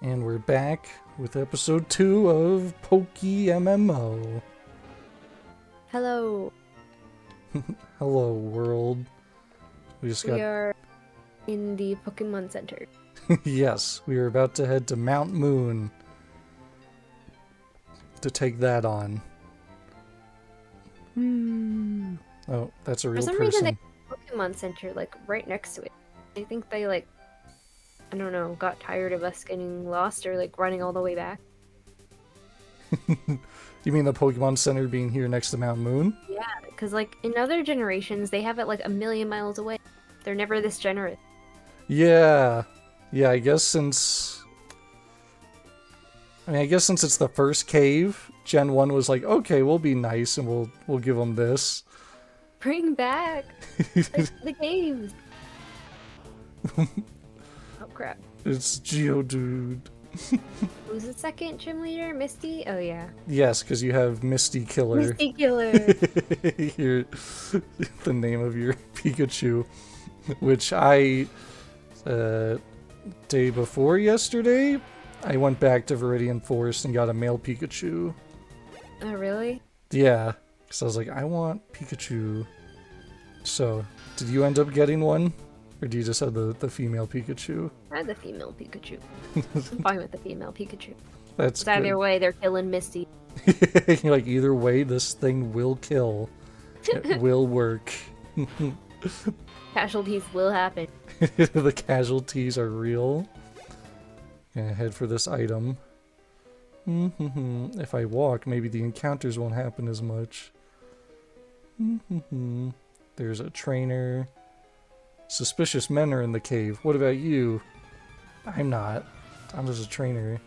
And we're back with episode 2 of PokeMMO. Hello. Hello, world. We are in the Pokemon Center. Yes, we are about to head to Mount Moon to take that on. Oh, that's a real person. For some reason, they have a Pokemon Center, like, right next to it. I think they, like, I don't know, got tired of us getting lost or, like, running all the way back. You mean the Pokemon Center being here next to Mount Moon? Yeah, because, like, in other generations, they have it, like, a million miles away. They're never this generous. Yeah. Yeah, I guess since it's the first cave, Gen 1 was like, okay, we'll be nice and we'll give them this. Bring back the caves. Oh, crap. It's Geodude. Who's the second gym leader? Misty? Oh, yeah. Yes, because you have Misty Killer. Misty Killer. The name of your Pikachu, which I, day before yesterday, I went back to Viridian Forest and got a male Pikachu. Oh, really? Yeah, because I was like, I want Pikachu. So, did you end up getting one? Or do you just have the female Pikachu? I had the female Pikachu. I'm fine with the female Pikachu. That's good. Either way, they're killing Misty. You're like, either way, this thing will kill. It will work. Casualties will happen. The casualties are real. Gonna head for this item. If I walk, maybe the encounters won't happen as much. There's a trainer. Suspicious men are in the cave. What about you? I'm not. I'm just a trainer.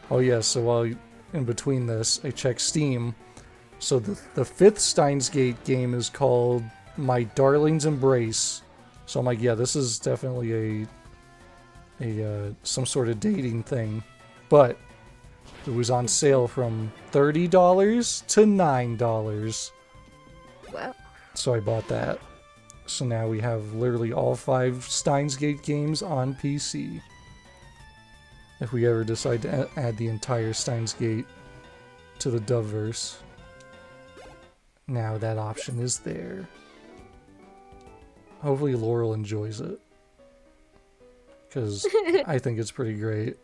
Oh yeah, so while in between this, I checked Steam. So the fifth Steins Gate game is called My Darling's Embrace. So I'm like, yeah, this is definitely a some sort of dating thing. But it was on sale from $30 to $9. Wow. So I bought that. So now we have literally all 5 Steins Gate games on PC. If we ever decide to add the entire Steins Gate to the Doveverse. Now that option is there. Hopefully Laurel enjoys it. Because I think it's pretty great.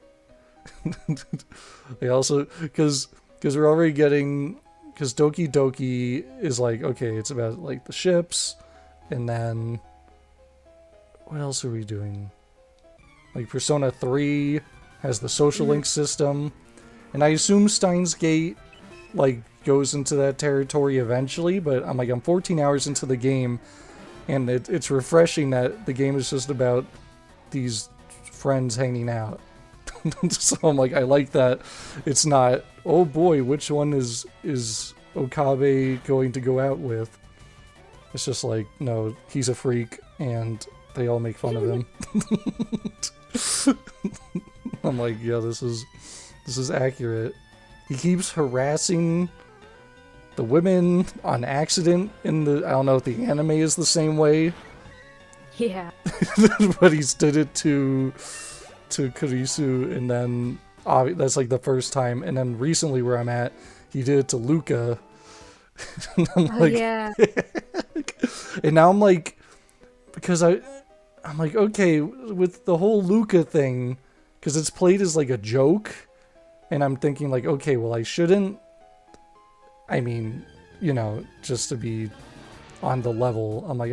They also, because we're already getting, because Doki Doki is like, okay, it's about like the ships, and then what else are we doing? Like Persona 3 has the social link system, and I assume Steins Gate like goes into that territory eventually, but I'm 14 hours into the game, and it's refreshing that the game is just about these friends hanging out. So I'm like, I like that it's not, oh boy, which one is Okabe going to go out with? It's just like, no, he's a freak and they all make fun of him. I'm like, yeah, this is accurate. He keeps harassing the women on accident in the, I don't know if the anime is the same way. Yeah. But he's did it to Kurisu, and then that's like the first time, and then recently where I'm at, he did it to Luca. And I'm like, yeah. And now I'm like, because I'm like, okay, with the whole Luca thing, because it's played as like a joke, and I'm thinking like, okay, well I shouldn't, I mean, you know, just to be on the level, I'm like,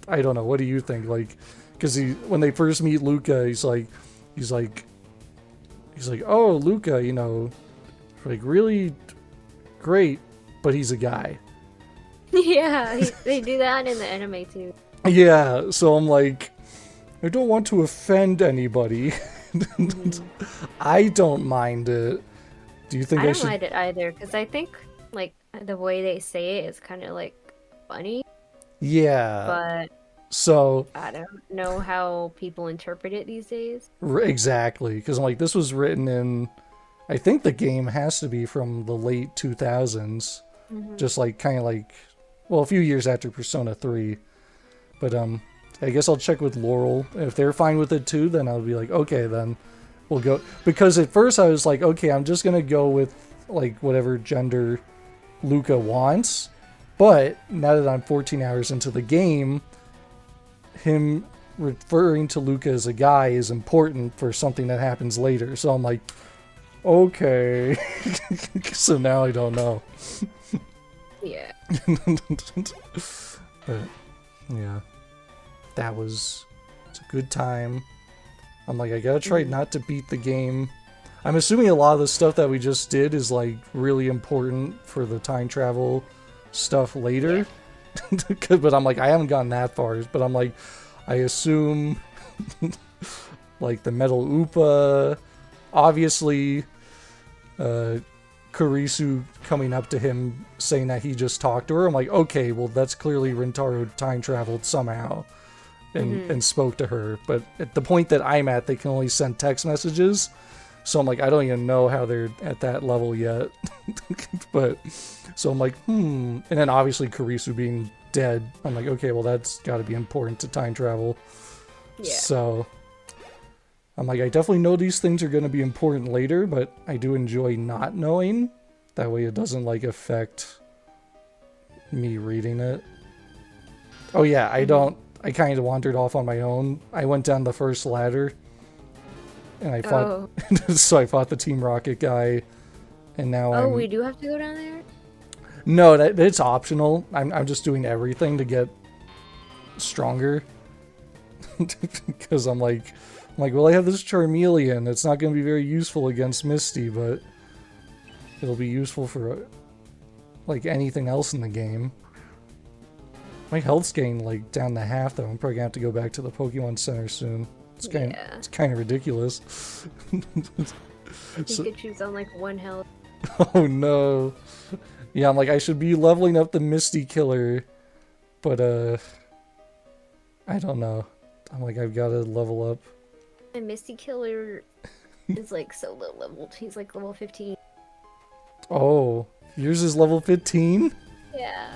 I don't know, what do you think? Like, because when they first meet Luca, he's like, oh, Luca, you know, like really great, but he's a guy. Yeah, they do that in the anime too. Yeah, so I'm like, I don't want to offend anybody. I don't mind it. Do you think I should? I don't mind it either, because I think like the way they say it is kind of like funny. Yeah. But so I don't know how people interpret it these days. Exactly, because I'm like, this was written in, I think the game has to be from the late 2000s, just like kind of like, well, a few years after Persona 3, but I guess I'll check with Laurel. If they're fine with it too, then I'll be like, okay, then we'll go. Because at first I was like, okay, I'm just gonna go with like whatever gender Luca wants. But now that I'm 14 hours into the game, him referring to Luca as a guy is important for something that happens later. So I'm like, okay. So now I don't know. Yeah. But, yeah. It's a good time. I'm like, I gotta try not to beat the game. I'm assuming a lot of the stuff that we just did is like really important for the time travel stuff later. Yeah. But I'm like, I haven't gotten that far. But I'm like, I assume like the Metal Oopa, obviously Kurisu coming up to him saying that he just talked to her. I'm like, okay, well that's clearly Rintaro time traveled somehow and spoke to her. But at the point that I'm at, they can only send text messages. So I'm like, I don't even know how they're at that level yet. But so I'm like, And then obviously Kurisu being dead, I'm like, okay, well that's got to be important to time travel. Yeah. So I'm like, I definitely know these things are going to be important later, but I do enjoy not knowing. That way it doesn't like affect me reading it. Oh yeah, I kind of wandered off on my own. I went down the first ladder and I fought so I fought the Team Rocket guy, and now we do have to go down there? No, it's optional. I'm just doing everything to get stronger. Because I'm like, well, I have this Charmeleon. It's not going to be very useful against Misty, but it'll be useful for like anything else in the game. My health's getting like down to half though. I'm probably gonna have to go back to the Pokemon Center soon. It's kind of ridiculous. Pikachu's on like 1 health. Oh no. Yeah, I'm like, I should be leveling up the Misty Killer, but I don't know. I'm like, I've got to level up. The Misty Killer is like so low leveled. He's like level 15. Oh, yours is level 15? Yeah.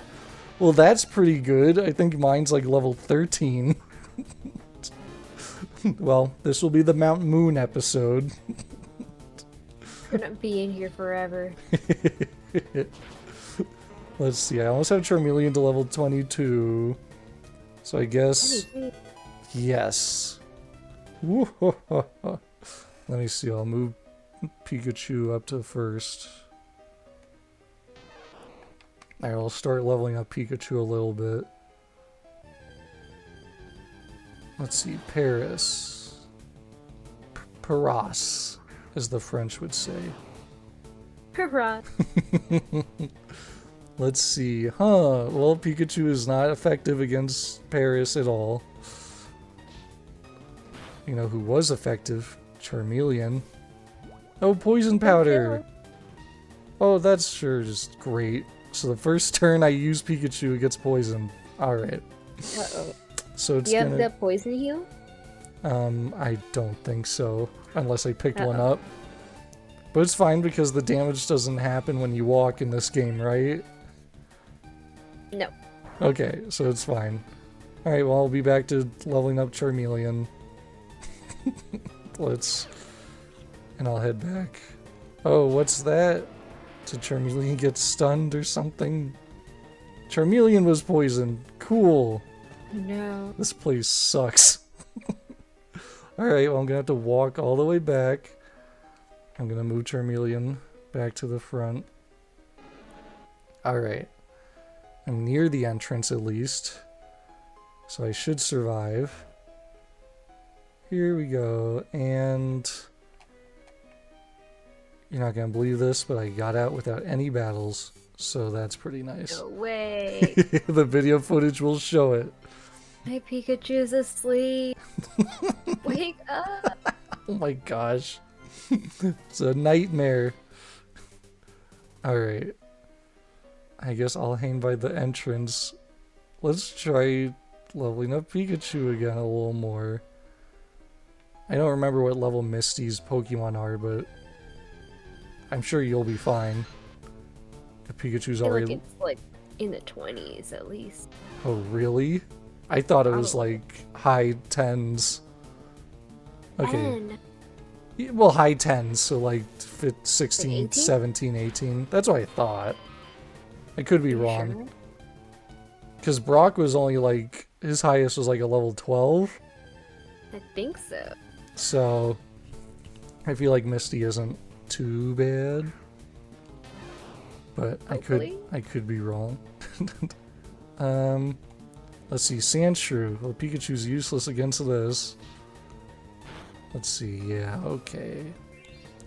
Well, that's pretty good. I think mine's like level 13. Well, this will be the Mount Moon episode. Gonna be in here forever. Let's see, I almost have Charmeleon to level 22. So I guess... Yes. Let me see, I'll move Pikachu up to first. Alright, I'll start leveling up Pikachu a little bit. Let's see, Paris. Paras, as the French would say. Paras. Let's see. Well, Pikachu is not effective against Paris at all. You know who was effective? Charmeleon. Oh, Poison Powder! Oh, that's sure just great. So the first turn I use Pikachu, it gets poisoned. Alright. Uh-oh. So it's Do you have the poison heal? I don't think so. Unless I picked one up. But it's fine because the damage doesn't happen when you walk in this game, right? No. Okay, so it's fine. Alright, well, I'll be back to leveling up Charmeleon. And I'll head back. Oh, what's that? Did Charmeleon get stunned or something? Charmeleon was poisoned. Cool. No. This place sucks. Alright, well, I'm gonna have to walk all the way back. I'm gonna move Charmeleon back to the front. Alright. I'm near the entrance at least. So I should survive. Here we go. And you're not gonna believe this, but I got out without any battles. So that's pretty nice. No way. The video footage will show it. My Pikachu's asleep. Wake up. Oh my gosh. It's a nightmare. Alright. I guess I'll hang by the entrance. Let's try leveling up Pikachu again a little more. I don't remember what level Misty's Pokemon are, but I'm sure you'll be fine. The Pikachu's already... It's like in the 20s at least. Oh, really? I thought it was Probably. like high tens. Okay. And Well, high tens, so like like 16, 18? 17, 18. That's what I thought. I could be Are you wrong. sure? Because Brock was only like, his highest was like a level 12. I think so. So I feel like Misty isn't too bad. But Hopefully. I could be wrong. Let's see, Sandshrew. Well, Pikachu's useless against this. Let's see, yeah, okay.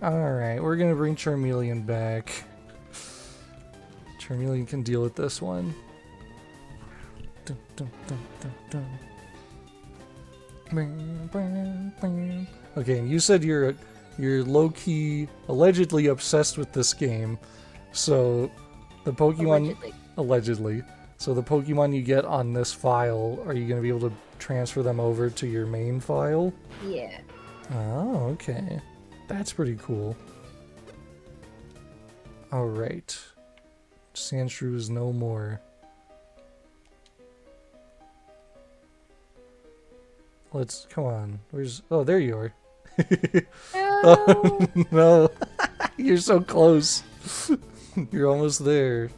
Alright, we're gonna bring Charmeleon back. Charmeleon can deal with this one. Dun, dun, dun, dun, dun. Okay, and you said you're low-key, allegedly obsessed with this game. So, the Pokemon... Allegedly. So the Pokemon you get on this file, are you going to be able to transfer them over to your main file? Yeah. Oh, okay. That's pretty cool. Alright. Sandshrew is no more. Let's... Come on. Where's... Oh, there you are. No. Oh, no. You're so close. You're almost there.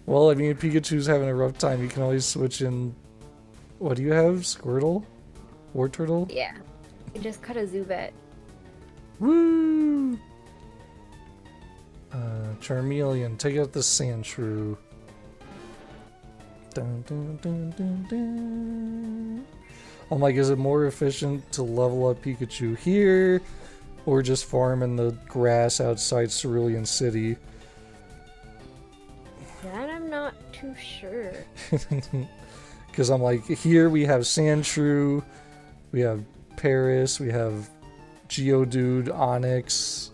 Well, I mean, if Pikachu's having a rough time, you can always switch in... What do you have? Squirtle? Wartortle? Yeah. I just cut a Zubat. Woo! Charmeleon, take out the Sandshrew. Dun, dun, dun, dun, dun. I'm like, is it more efficient to level up Pikachu here, or just farm in the grass outside Cerulean City? That I'm not too sure. Because I'm like, here we have Sandshrew, we have Paris, we have Geodude, Onix,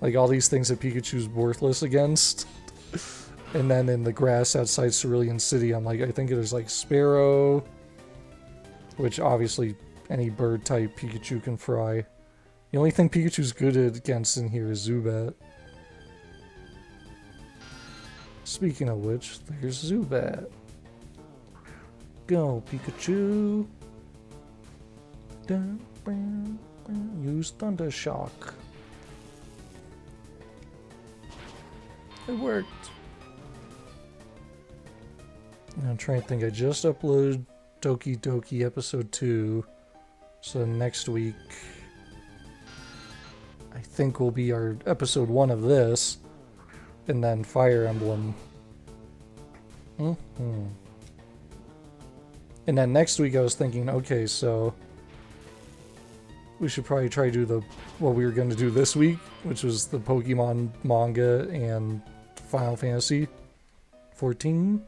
like all these things that Pikachu's worthless against. And then in the grass outside Cerulean City, I'm like, I think there's like Sparrow, which obviously any bird type Pikachu can fry. The only thing Pikachu's good against in here is Zubat. Speaking of which, there's Zubat. Go, Pikachu. Dun, dun, dun. Use Thunder Shock. It worked. I'm trying to think. I just uploaded Doki Doki episode 2. So next week, I think will be our episode 1 of this. And then Fire Emblem. And then next week I was thinking, okay, so we should probably try to do the what we were going to do this week, which was the Pokemon manga and Final Fantasy 14.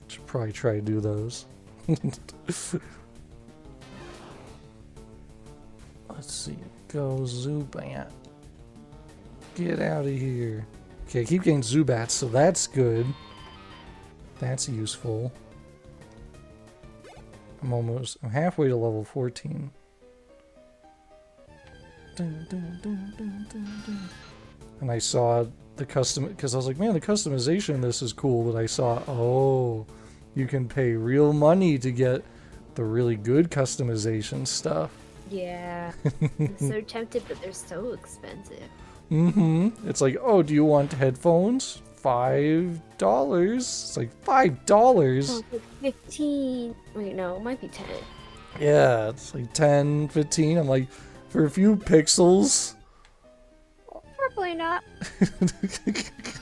Should probably try to do those. Let's see. Go Zubat. Get out of here. Okay, I keep getting Zubats, so that's good. That's useful. I'm halfway to level 14. Dun, dun, dun, dun, dun, dun. And I saw the custom, because I was like, man, the customization in this is cool, but I saw, oh, you can pay real money to get the really good customization stuff. Yeah. I'm so tempted, but they're so expensive. It's like, oh, do you want headphones? $5. It's like $5. Oh, it's like 15. Wait, no, it might be 10. Yeah, it's like 10, 15. I'm like, for a few pixels. Probably not.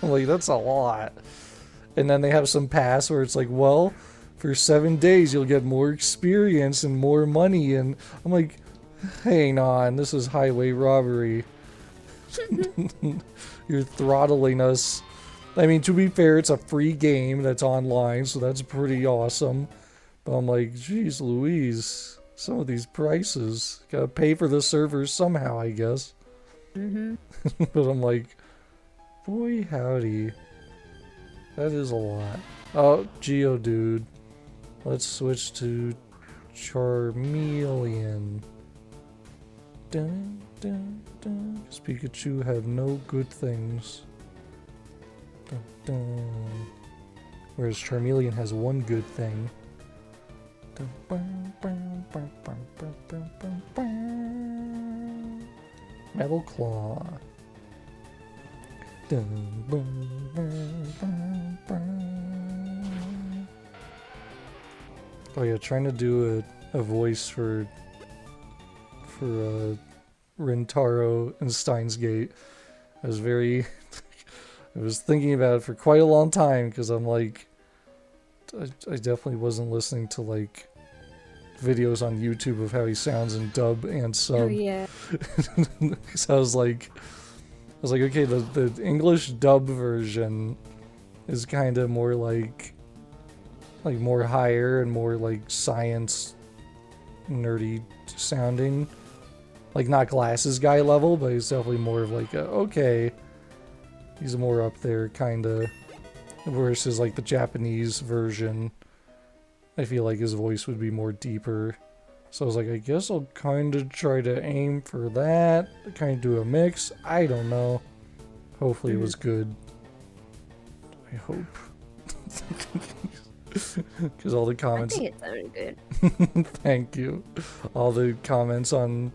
I'm like, that's a lot. And then they have some pass where it's like, well, for 7 days you'll get more experience and more money. And I'm like, hang on, this is highway robbery. You're throttling us. I mean, to be fair, it's a free game that's online, so that's pretty awesome. But I'm like, geez Louise, some of these prices. Gotta pay for the servers somehow, I guess. But I'm like, boy howdy. That is a lot. Oh, Geodude. Let's switch to Charmeleon. Dun, dun, dun. Does Pikachu have no good things? Dun, dun. Whereas Charmeleon has one good thing. Metal Claw. Oh yeah, trying to do a voice for Rintaro and Steins Gate. I was very I was thinking about it for quite a long time because I'm like I definitely wasn't listening to like videos on YouTube of how he sounds in dub and sub. Oh yeah. So I was like, okay, the English dub version is kind of more like more higher and more like science nerdy sounding, like not glasses guy level, but he's definitely more of like okay, he's more up there kind of, versus like the Japanese version. I feel like his voice would be more deeper. So I was like, I guess I'll kind of try to aim for that. Kind of do a mix. I don't know. Hopefully it was good. I hope. Because all the comments... I think it sounded good. Thank you. All the comments on...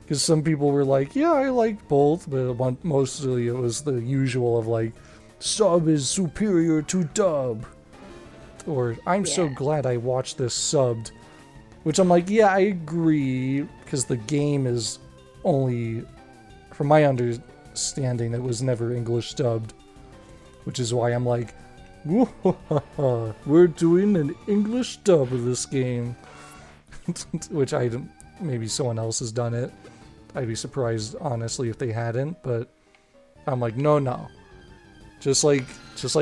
Because some people were like, yeah, I liked both. But mostly it was the usual of like, sub is superior to dub. Or, I'm so glad I watched this subbed. Which I'm like, yeah, I agree. Because the game is only, from my understanding, it was never English dubbed. Which is why I'm like, we're doing an English dub of this game. Which maybe someone else has done it. I'd be surprised, honestly, if they hadn't. But I'm like, no. Just like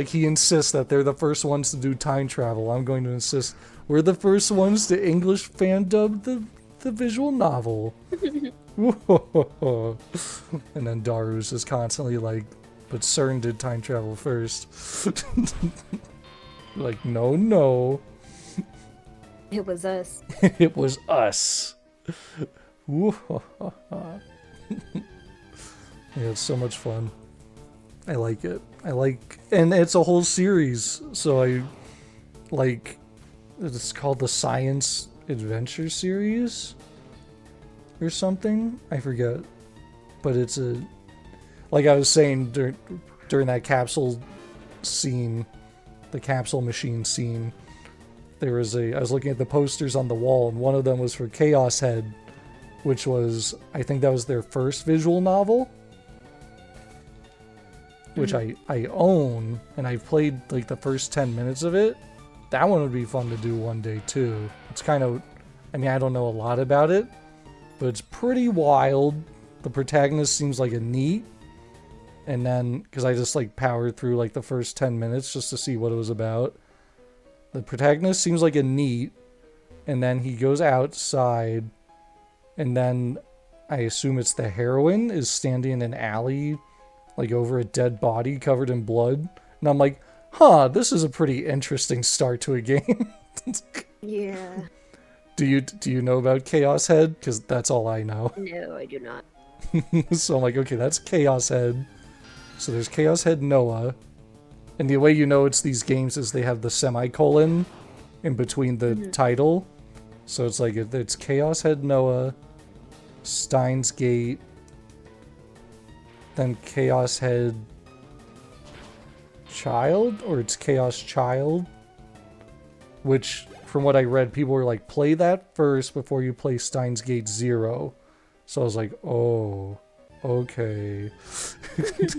he insists that they're the first ones to do time travel, I'm going to insist we're the first ones to English fan dub the visual novel. And then Daru's is constantly like, but CERN did time travel first. Like, no. It was us. It was us. Yeah, it's so much fun. I like it. And it's a whole series, so it's called the Science Adventure series or something. I forget, but it's like I was saying during that capsule scene, the capsule machine scene. I was looking at the posters on the wall, and one of them was for Chaos Head, which was, I think that was their first visual novel. Which I own, and I've played like the first 10 minutes of it. That one would be fun to do one day too. It's kind of, I mean, I don't know a lot about it, but it's pretty wild. The protagonist seems like a neat, and then, because I just like powered through like the first 10 minutes just to see what it was about. The protagonist seems like a neat, and then he goes outside, and then I assume it's the heroine is standing in an alley like over a dead body covered in blood. And I'm like, this is a pretty interesting start to a game. Yeah. Do you know about Chaos Head? Because that's all I know. No, I do not. So I'm like, okay, that's Chaos Head. So there's Chaos Head Noah. And the way you know it's these games is they have the semicolon in between the title. So it's like, it's Chaos Head Noah, Steins Gate, then Chaos Head Child, or it's Chaos Child, which from what I read, people were like, play that first before you play Steins Gate 0. So I was like, oh, okay.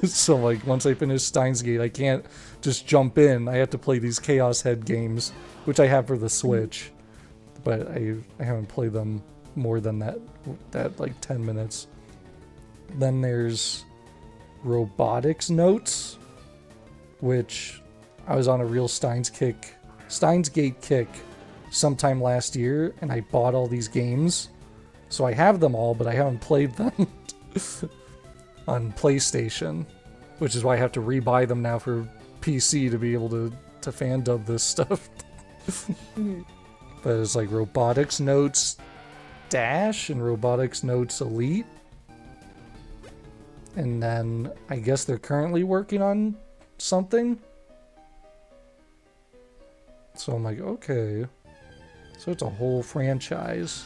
So like, once I finish Steins Gate, I can't just jump in. I have to play these Chaos Head games, which I have for the Switch, but I haven't played them more than that like 10 minutes. Then there's Robotics Notes, which I was on a real Steins Gate kick sometime last year, and I bought all these games. So I have them all, but I haven't played them on PlayStation, which is why I have to rebuy them now for PC to be able to fan dub this stuff. But it's like Robotics Notes Dash and Robotics Notes Elite. And then I guess they're currently working on something. So I'm like, okay. So it's a whole franchise.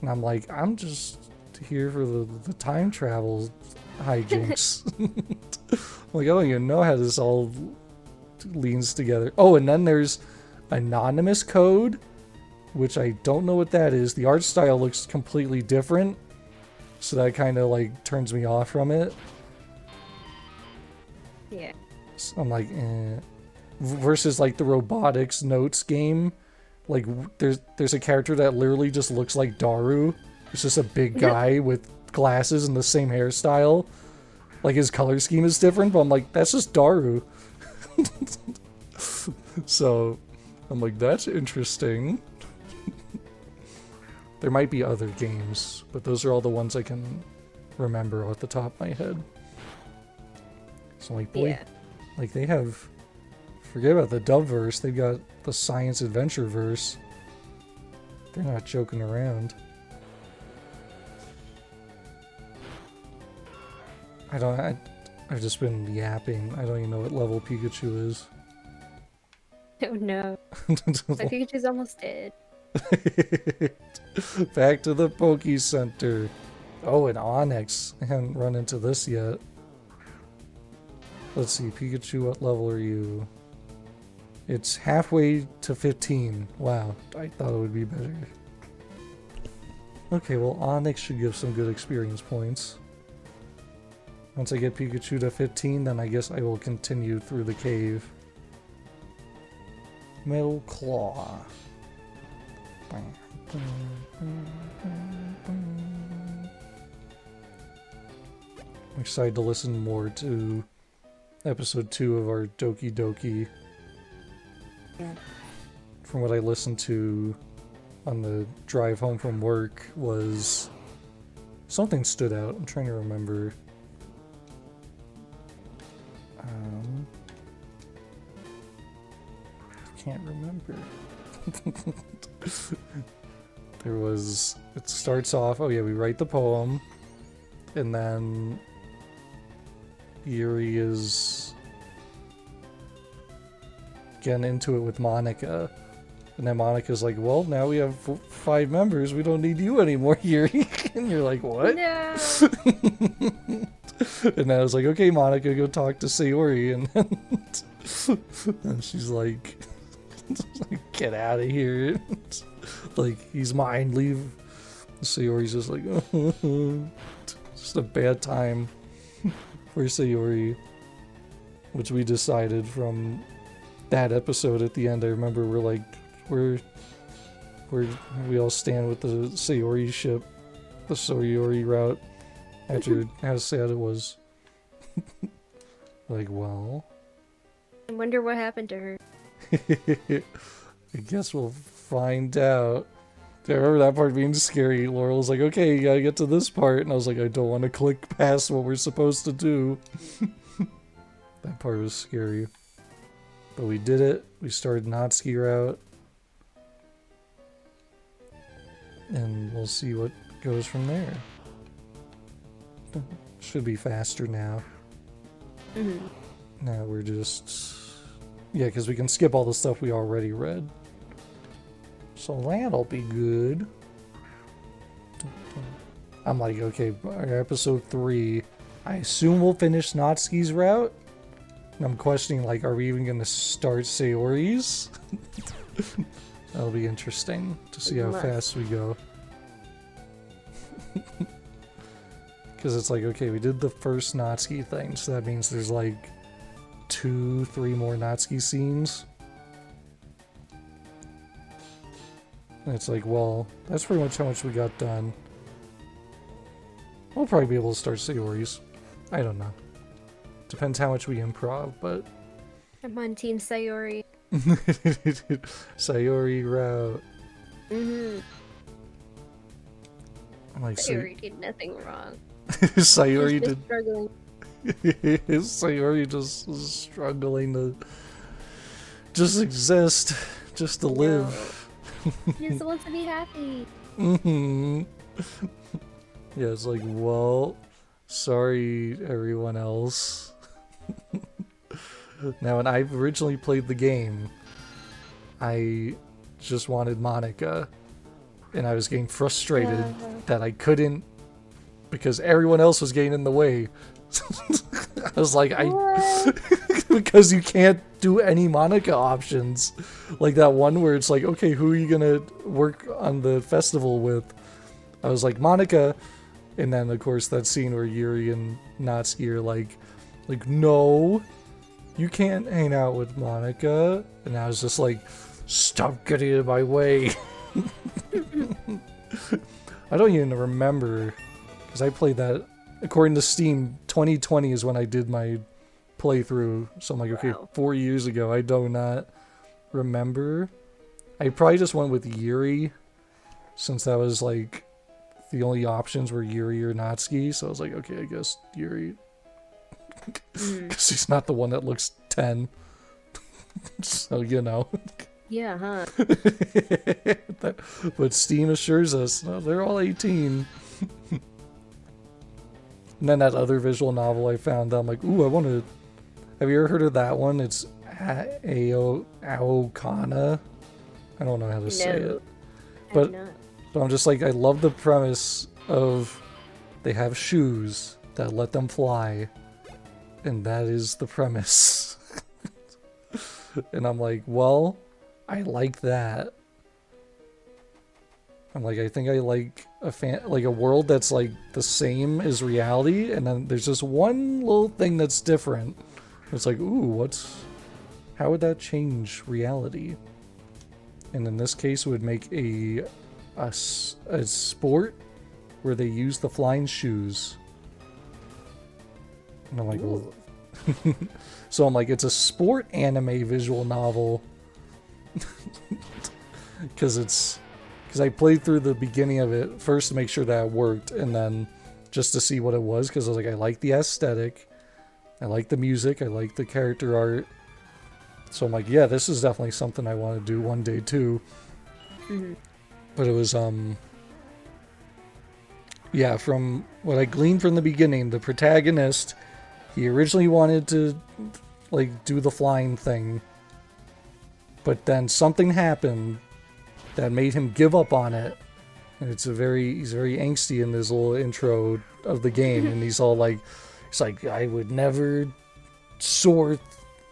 And I'm like, I'm just here for the time travel hijinks. Like, I don't even know how this all leans together. Oh, and then there's anonymous code, which I don't know what that is. The art style looks completely different, so that kind of like turns me off from it. Yeah. So I'm like, eh. Versus like the robotics notes game, like there's a character that literally just looks like Daru. It's just a big guy with glasses and the same hairstyle. Like his color scheme is different, but I'm like, that's just Daru. So I'm like, that's interesting. There might be other games, but those are all the ones I can remember off the top of my head. So like, boy, Yeah. like they have, forget about the dub verse, they've got the science adventure verse. They're not joking around. I've just been yapping. I don't even know what level Pikachu is. Oh no. My Pikachu's almost dead. Back to the Poke Center. Oh, and Onyx. I haven't run into this yet. Let's see, Pikachu, what level are you? It's halfway to 15. Wow, I thought it would be better. Okay, well, Onyx should give some good experience points. Once I get Pikachu to 15, then I guess I will continue through the cave. Metal Claw. I'm excited to listen more to episode 2 of our Doki Doki. Yeah. From what I listened to on the drive home from work was something stood out. I'm trying to remember. Can't remember. It starts off, oh yeah, we write the poem, and then Yuri is getting into it with Monica, and then Monica's like, well, now we have 5 members, we don't need you anymore, Yuri. And you're like, what? No. And I was like, okay, Monica, go talk to Sayori. And then and she's like, get out of here. Like, he's mine, leave. Sayori's just like, oh, just a bad time for Sayori. Which we decided from that episode at the end. I remember we're like, we all stand with the Sayori ship, the Sayori route, after how sad it was. Like, well, I wonder what happened to her. I guess we'll find out. I remember that part being scary. Laurel was like, okay, you gotta get to this part. And I was like, I don't want to click past what we're supposed to do. That part was scary. But we did it. We started Natsuki route. And we'll see what goes from there. Should be faster now. Mm-hmm. Now we're just... Yeah, because we can skip all the stuff we already read. So that'll be good. I'm like, okay, episode 3. I assume we'll finish Natsuki's route. And I'm questioning, like, are we even going to start Sayori's? That'll be interesting to see how fast we go. Because it's like, okay, we did the first Natsuki thing, so that means there's like 2-3 more Natsuki scenes. And it's like, well, that's pretty much how much we got done. We'll probably be able to start Sayori's. I don't know. Depends how much we improv, but... I'm on Team Sayori. Sayori route. Mm-hmm. I'm like, Sayori did nothing wrong. Sayori She's did... struggling. Sayori just is struggling to just exist, just to live. He just wants to be happy. Mm-hmm. Yeah, it's like, well, sorry everyone else. Now, when I've originally played the game, I just wanted Monica, and I was getting frustrated Yeah. that I couldn't because everyone else was getting in the way. I was like, because you can't do any Monica options. Like that one where it's like, okay, who are you gonna work on the festival with? I was like, Monica. And then, of course, that scene where Yuri and Natsuki are like, no, you can't hang out with Monica. And I was just like, stop getting in my way. I don't even remember, because I played that, according to Steam, 2020 is when I did my playthrough. So I'm like, okay, Wow. 4 years ago. I do not remember. I probably just went with Yuri, since that was like the only options were Yuri or Natsuki, so I was like, okay, I guess Yuri. Because he's not the one that looks 10. So, you know. Yeah, huh? But Steam assures us, no, they're all 18. And then that other visual novel I found, I'm like, ooh, I want to... Have you ever heard of that one? It's Aokana. I don't know how to say it. But I'm just like, I love the premise of they have shoes that let them fly, and that is the premise. And I'm like, well, I like that. I'm like, I think I like a world that's like the same as reality, and then there's just one little thing that's different. It's like, ooh, how would that change reality? And in this case, it would make a sport where they use the flying shoes. And I'm like, well, so I'm like, it's a sport anime visual novel. Because I played through the beginning of it first to make sure that it worked, and then just to see what it was, because I was like, I like the aesthetic, I like the music, I like the character art. So I'm like, yeah, this is definitely something I want to do one day too. But it was, yeah, from what I gleaned from the beginning, the protagonist, he originally wanted to, like, do the flying thing. But then something happened that made him give up on it. And he's very angsty in this little intro of the game. And he's like, I would never soar,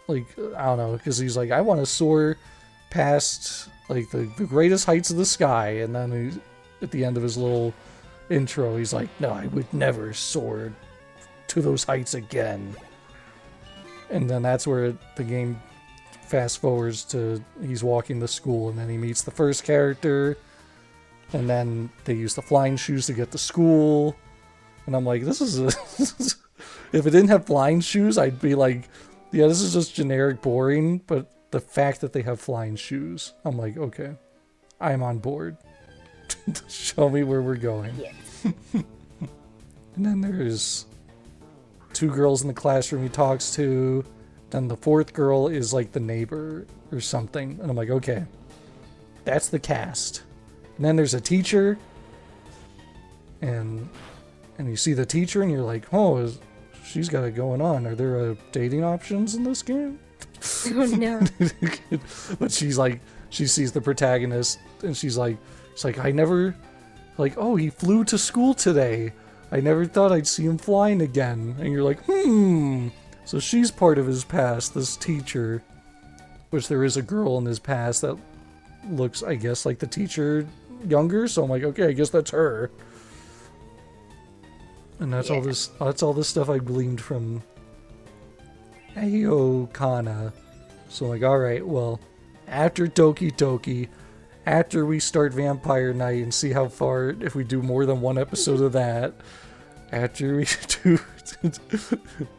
like, I don't know, because he's like, I want to soar past, like, the greatest heights of the sky. And then at the end of his little intro, he's like, no, I would never soar to those heights again. And then that's where the game fast forwards to he's walking to school, and then he meets the first character, and then they use the flying shoes to get to school. And I'm like, this is if it didn't have flying shoes, I'd be like, yeah, this is just generic boring. But the fact that they have flying shoes, I'm like, okay, I'm on board. Show me where we're going. Yes. And then there's 2 girls in the classroom he talks to. Then the 4th girl is like the neighbor or something. And I'm like, okay, that's the cast. And then there's a teacher. And you see the teacher and you're like, oh, she's got it going on. Are there dating options in this game? Oh no. But she's like, she sees the protagonist and she's like, I never, like, oh, he flew to school today. I never thought I'd see him flying again. And you're like, So she's part of his past, this teacher. Which there is a girl in his past that looks, I guess, like the teacher younger. So I'm like, okay, I guess that's her. And that's all this stuff I gleaned from Aokana. So I'm like, alright, well, after Doki Doki, after we start Vampire Night and see how far, if we do more than one episode of that, after we do,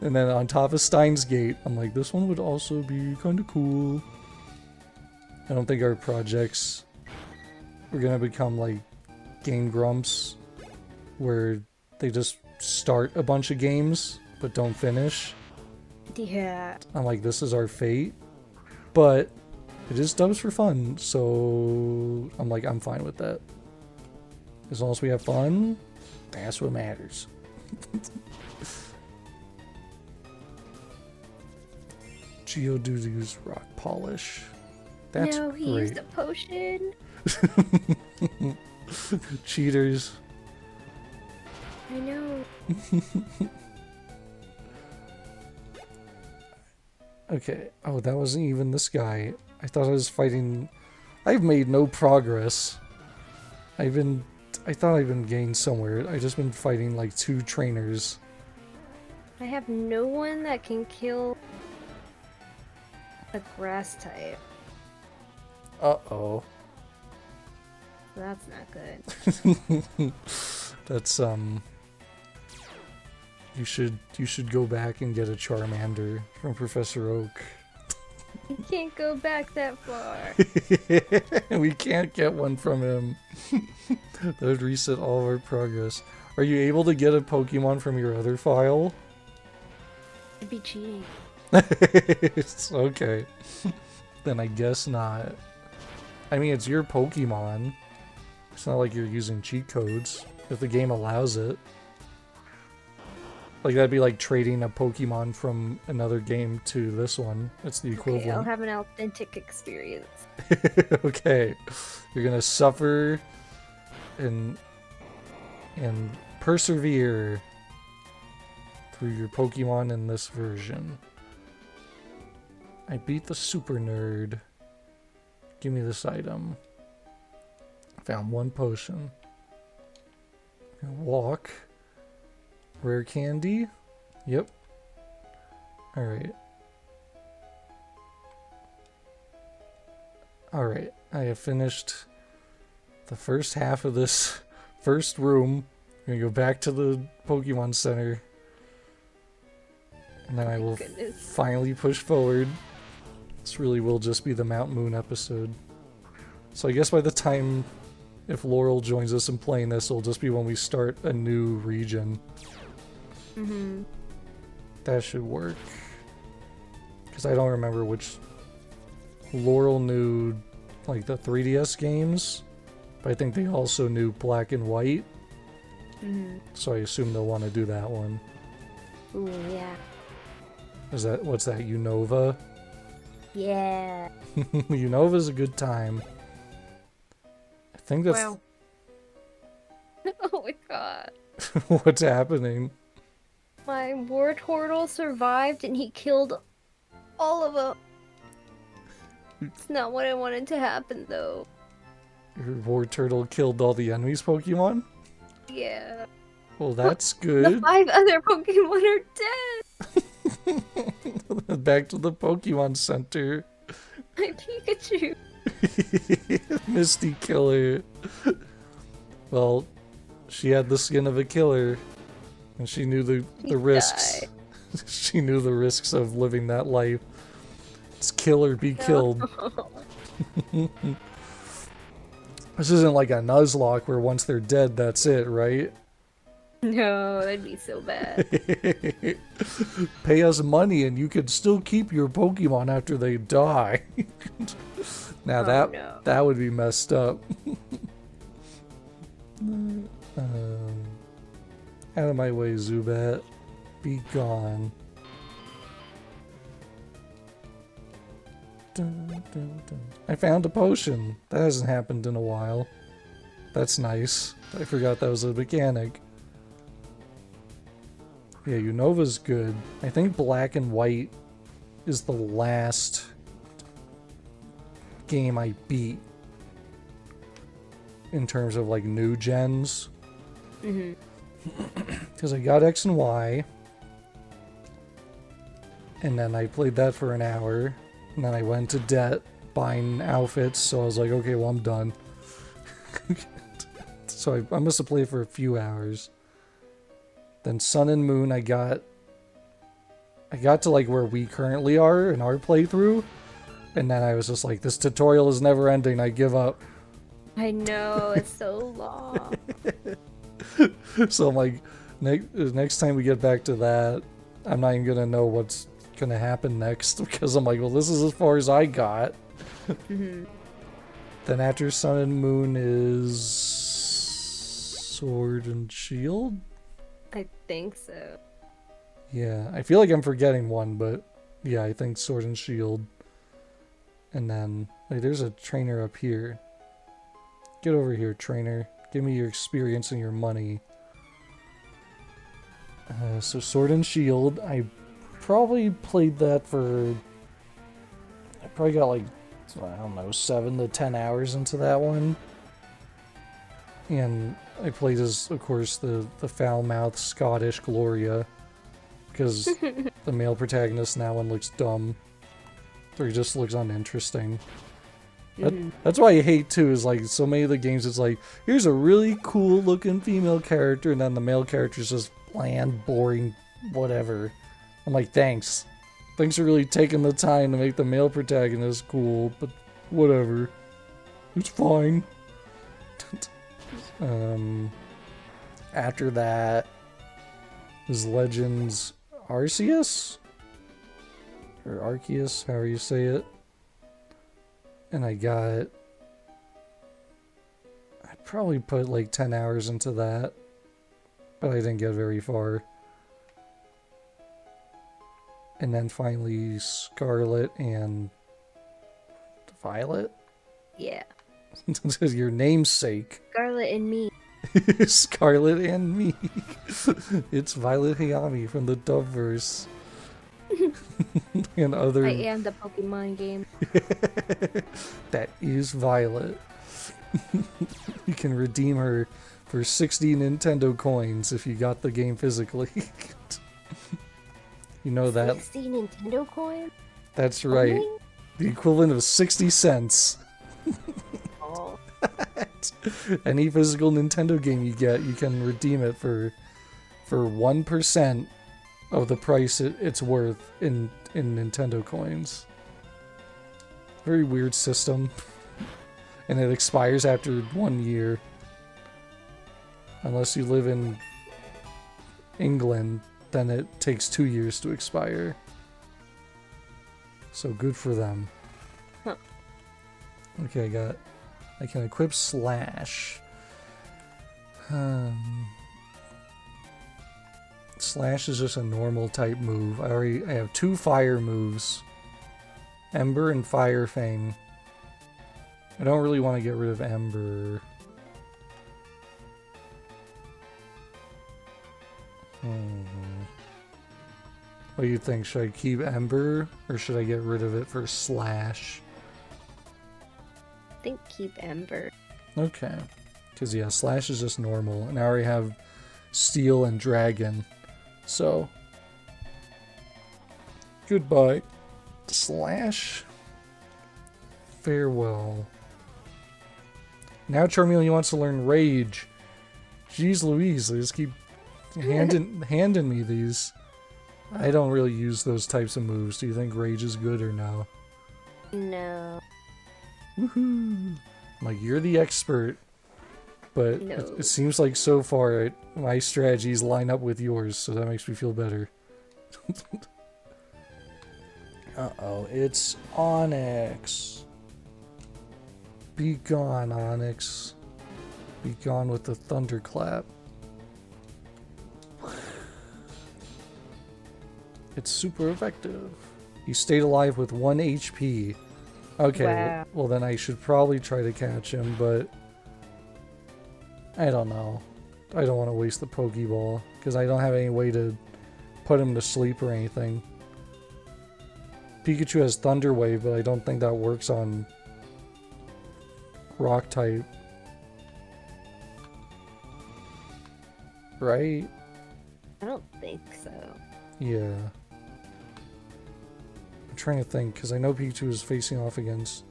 and then on top of Steins Gate, I'm like, this one would also be kind of cool. I don't think our projects are going to become like Game Grumps, where they just start a bunch of games, but don't finish. Yeah. I'm like, this is our fate. But it is dubs for fun, so I'm like, I'm fine with that. As long as we have fun, that's what matters. Geodude's rock polish. That's no, he great. used a potion. Cheaters. I know. Okay. Oh, that wasn't even this guy. I thought I was fighting... I've made no progress. I thought I've been getting somewhere. I've just been fighting like 2 trainers. I have no one that can kill a grass type. Uh-oh. So that's not good. That's, You should go back and get a Charmander from Professor Oak. You can't go back that far. We can't get one from him. That would reset all of our progress. Are you able to get a Pokemon from your other file? It'd be cheating. It's okay. Then I guess not. I mean, it's your Pokemon. It's not like you're using cheat codes, if the game allows it. Like, that'd be like trading a Pokemon from another game to this one. It's the equivalent. Okay, I'll have an authentic experience. Okay. You're gonna suffer and persevere through your Pokemon in this version. I beat the super nerd. Give me this item. Found 1 potion. Walk. Rare candy? Yep. Alright. Alright. I have finished the first half of this first room. I'm gonna go back to the Pokemon Center. And then I will finally push forward. This really will just be the Mount Moon episode. So I guess by the time, if Laurel joins us in playing this, it'll just be when we start a new region. Mm-hmm. That should work. Because I don't remember which... Laurel knew, like, the 3DS games. But I think they also knew Black and White. Mm-hmm. So I assume they'll want to do that one. Ooh, yeah. What's that, Unova? Yeah. Unova's a good time. I think that's... Wow. Oh my god. What's happening? My war turtle survived and he killed all of them. It's not what I wanted to happen though. Your war turtle killed all the enemies' Pokemon? Yeah. Well, that's good. The 5 other Pokemon are dead! Back to the Pokemon Center. My Pikachu! Misty killer. Well, she had the skin of a killer. And she knew the risks. She knew the risks of living that life. It's kill or be killed. This isn't like a Nuzlocke where once they're dead, that's it, right? No, that'd be so bad. Pay us money and you can still keep your Pokemon after they die. Now that would be messed up. Out of my way, Zubat. Be gone. Dun, dun, dun. I found a potion. That hasn't happened in a while. That's nice. I forgot that was a mechanic. Yeah, Unova's good. I think Black and White is the last game I beat in terms of like new gens. Mm-hmm. Because I got X and Y, and then I played that for an hour, and then I went to debt buying outfits, so I was like, okay, well, I'm done. So I must have played for a few hours. Then Sun and Moon, I got to like where we currently are in our playthrough, and then I was just like, this tutorial is never ending, I give up. I know, it's so long. So I'm like, next time we get back to that, I'm not even gonna know what's gonna happen next, because I'm like, well, this is as far as I got. Mm-hmm. Then after Sun and Moon is Sword and Shield? I think so. Yeah, I feel like I'm forgetting one, but yeah, I think Sword and Shield. And then, like, there's a trainer up here. Get over here, trainer. Give me your experience and your money. So Sword and Shield, I probably played that for... I probably got like, I don't know, 7 to 10 hours into that one. And I played as, of course, the foul-mouthed Scottish Gloria. Because the male protagonist in that one looks dumb. Or he just looks uninteresting. That's why I hate, too, is like, so many of the games it's like, here's a really cool looking female character, and then the male character's just bland, boring, whatever. I'm like, thanks. Thanks for really taking the time to make the male protagonist cool, but whatever. It's fine. After that is Legends Arceus? Or Arceus, however you say it. And I probably put like 10 hours into that, but I didn't get very far. And then finally Scarlet and Violet? Yeah. Your namesake. Scarlet and me. Scarlet and me. It's Violet Hayami from the Doveverse. And other... I am the Pokemon game. That is Violet. You can redeem her for 60 Nintendo coins if you got the game physically. You know that? 60 Nintendo coins? That's right. The equivalent of 60 cents. Oh. Any physical Nintendo game you get, you can redeem it for 1% of the price it's worth in Nintendo coins. Very weird system. And it expires after 1 year. Unless you live in England, then it takes 2 years to expire. So good for them. Huh. Okay, I can equip Slash. Slash is just a normal type move. I have 2 fire moves. Ember and Fire Fang. I don't really want to get rid of Ember. What do you think? Should I keep Ember or should I get rid of it for Slash? I think keep Ember. Okay. Because, yeah, Slash is just normal. And I already have Steel and Dragon. So, goodbye, Slash. Farewell. Now Charmeleon wants to learn Rage. Jeez Louise, they just keep handing me these. I don't really use those types of moves. Do you think Rage is good or no? No. Woohoo! I'm like, you're the expert. But No. it seems like so far my strategies line up with yours, so that makes me feel better. Uh-oh, it's Onyx. Be gone, Onyx. Be gone with the thunderclap. It's super effective. He stayed alive with 1 HP. Okay, Wow. well then I should probably try to catch him, but I don't know. I don't want to waste the Pokeball, because I don't have any way to put him to sleep or anything. Pikachu has Thunder Wave, but I don't think that works on Rock type. Right? I don't think so. Yeah. I'm trying to think, because I know Pikachu was facing off against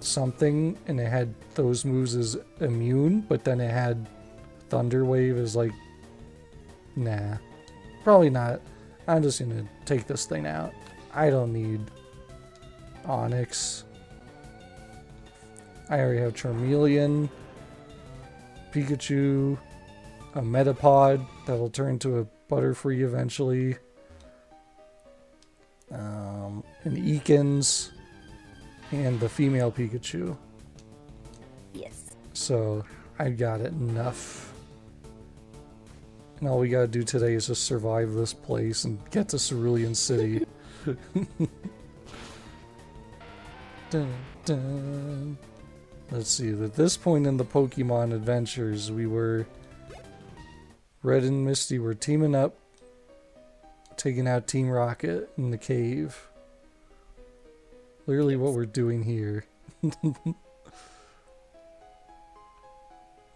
something, and it had those moves as immune, but then it had Thunder Wave as like, nah. Probably not. I'm just gonna take this thing out. I don't need Onyx. I already have Charmeleon, Pikachu, a Metapod that will turn to a Butterfree eventually, an Ekans, and the female Pikachu. Yes. So I got it enough. And all we gotta do today is just survive this place and get to Cerulean City. dun, dun. Let's see. At this point in the Pokemon adventures, we were Red and Misty were teaming up, taking out Team Rocket in the cave. Literally what we're doing here.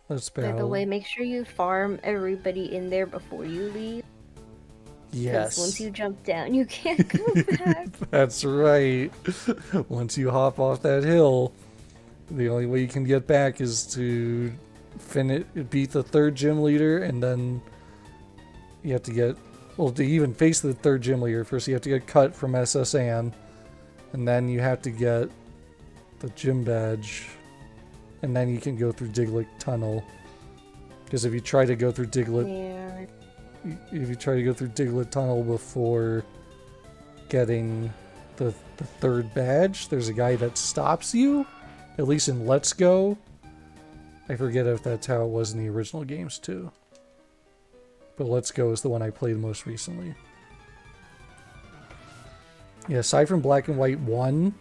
Let's battle. By the way, make sure you farm everybody in there before you leave. Yes. Because once you jump down, you can't go back. That's right. Once you hop off that hill, the only way you can get back is to beat the third gym leader, and then you have to get, well, to even face the third gym leader, first you have to get cut from SSN, and then you have to get the gym badge, and then you can go through Diglett Tunnel. Because if you try to go through Diglett, if you try to go through Diglett Tunnel before getting the third badge, there's a guy that stops you. At least in Let's Go. I forget if that's how it was in the original games too. But Let's Go is the one I played most recently. Yeah, aside from Black and White 1,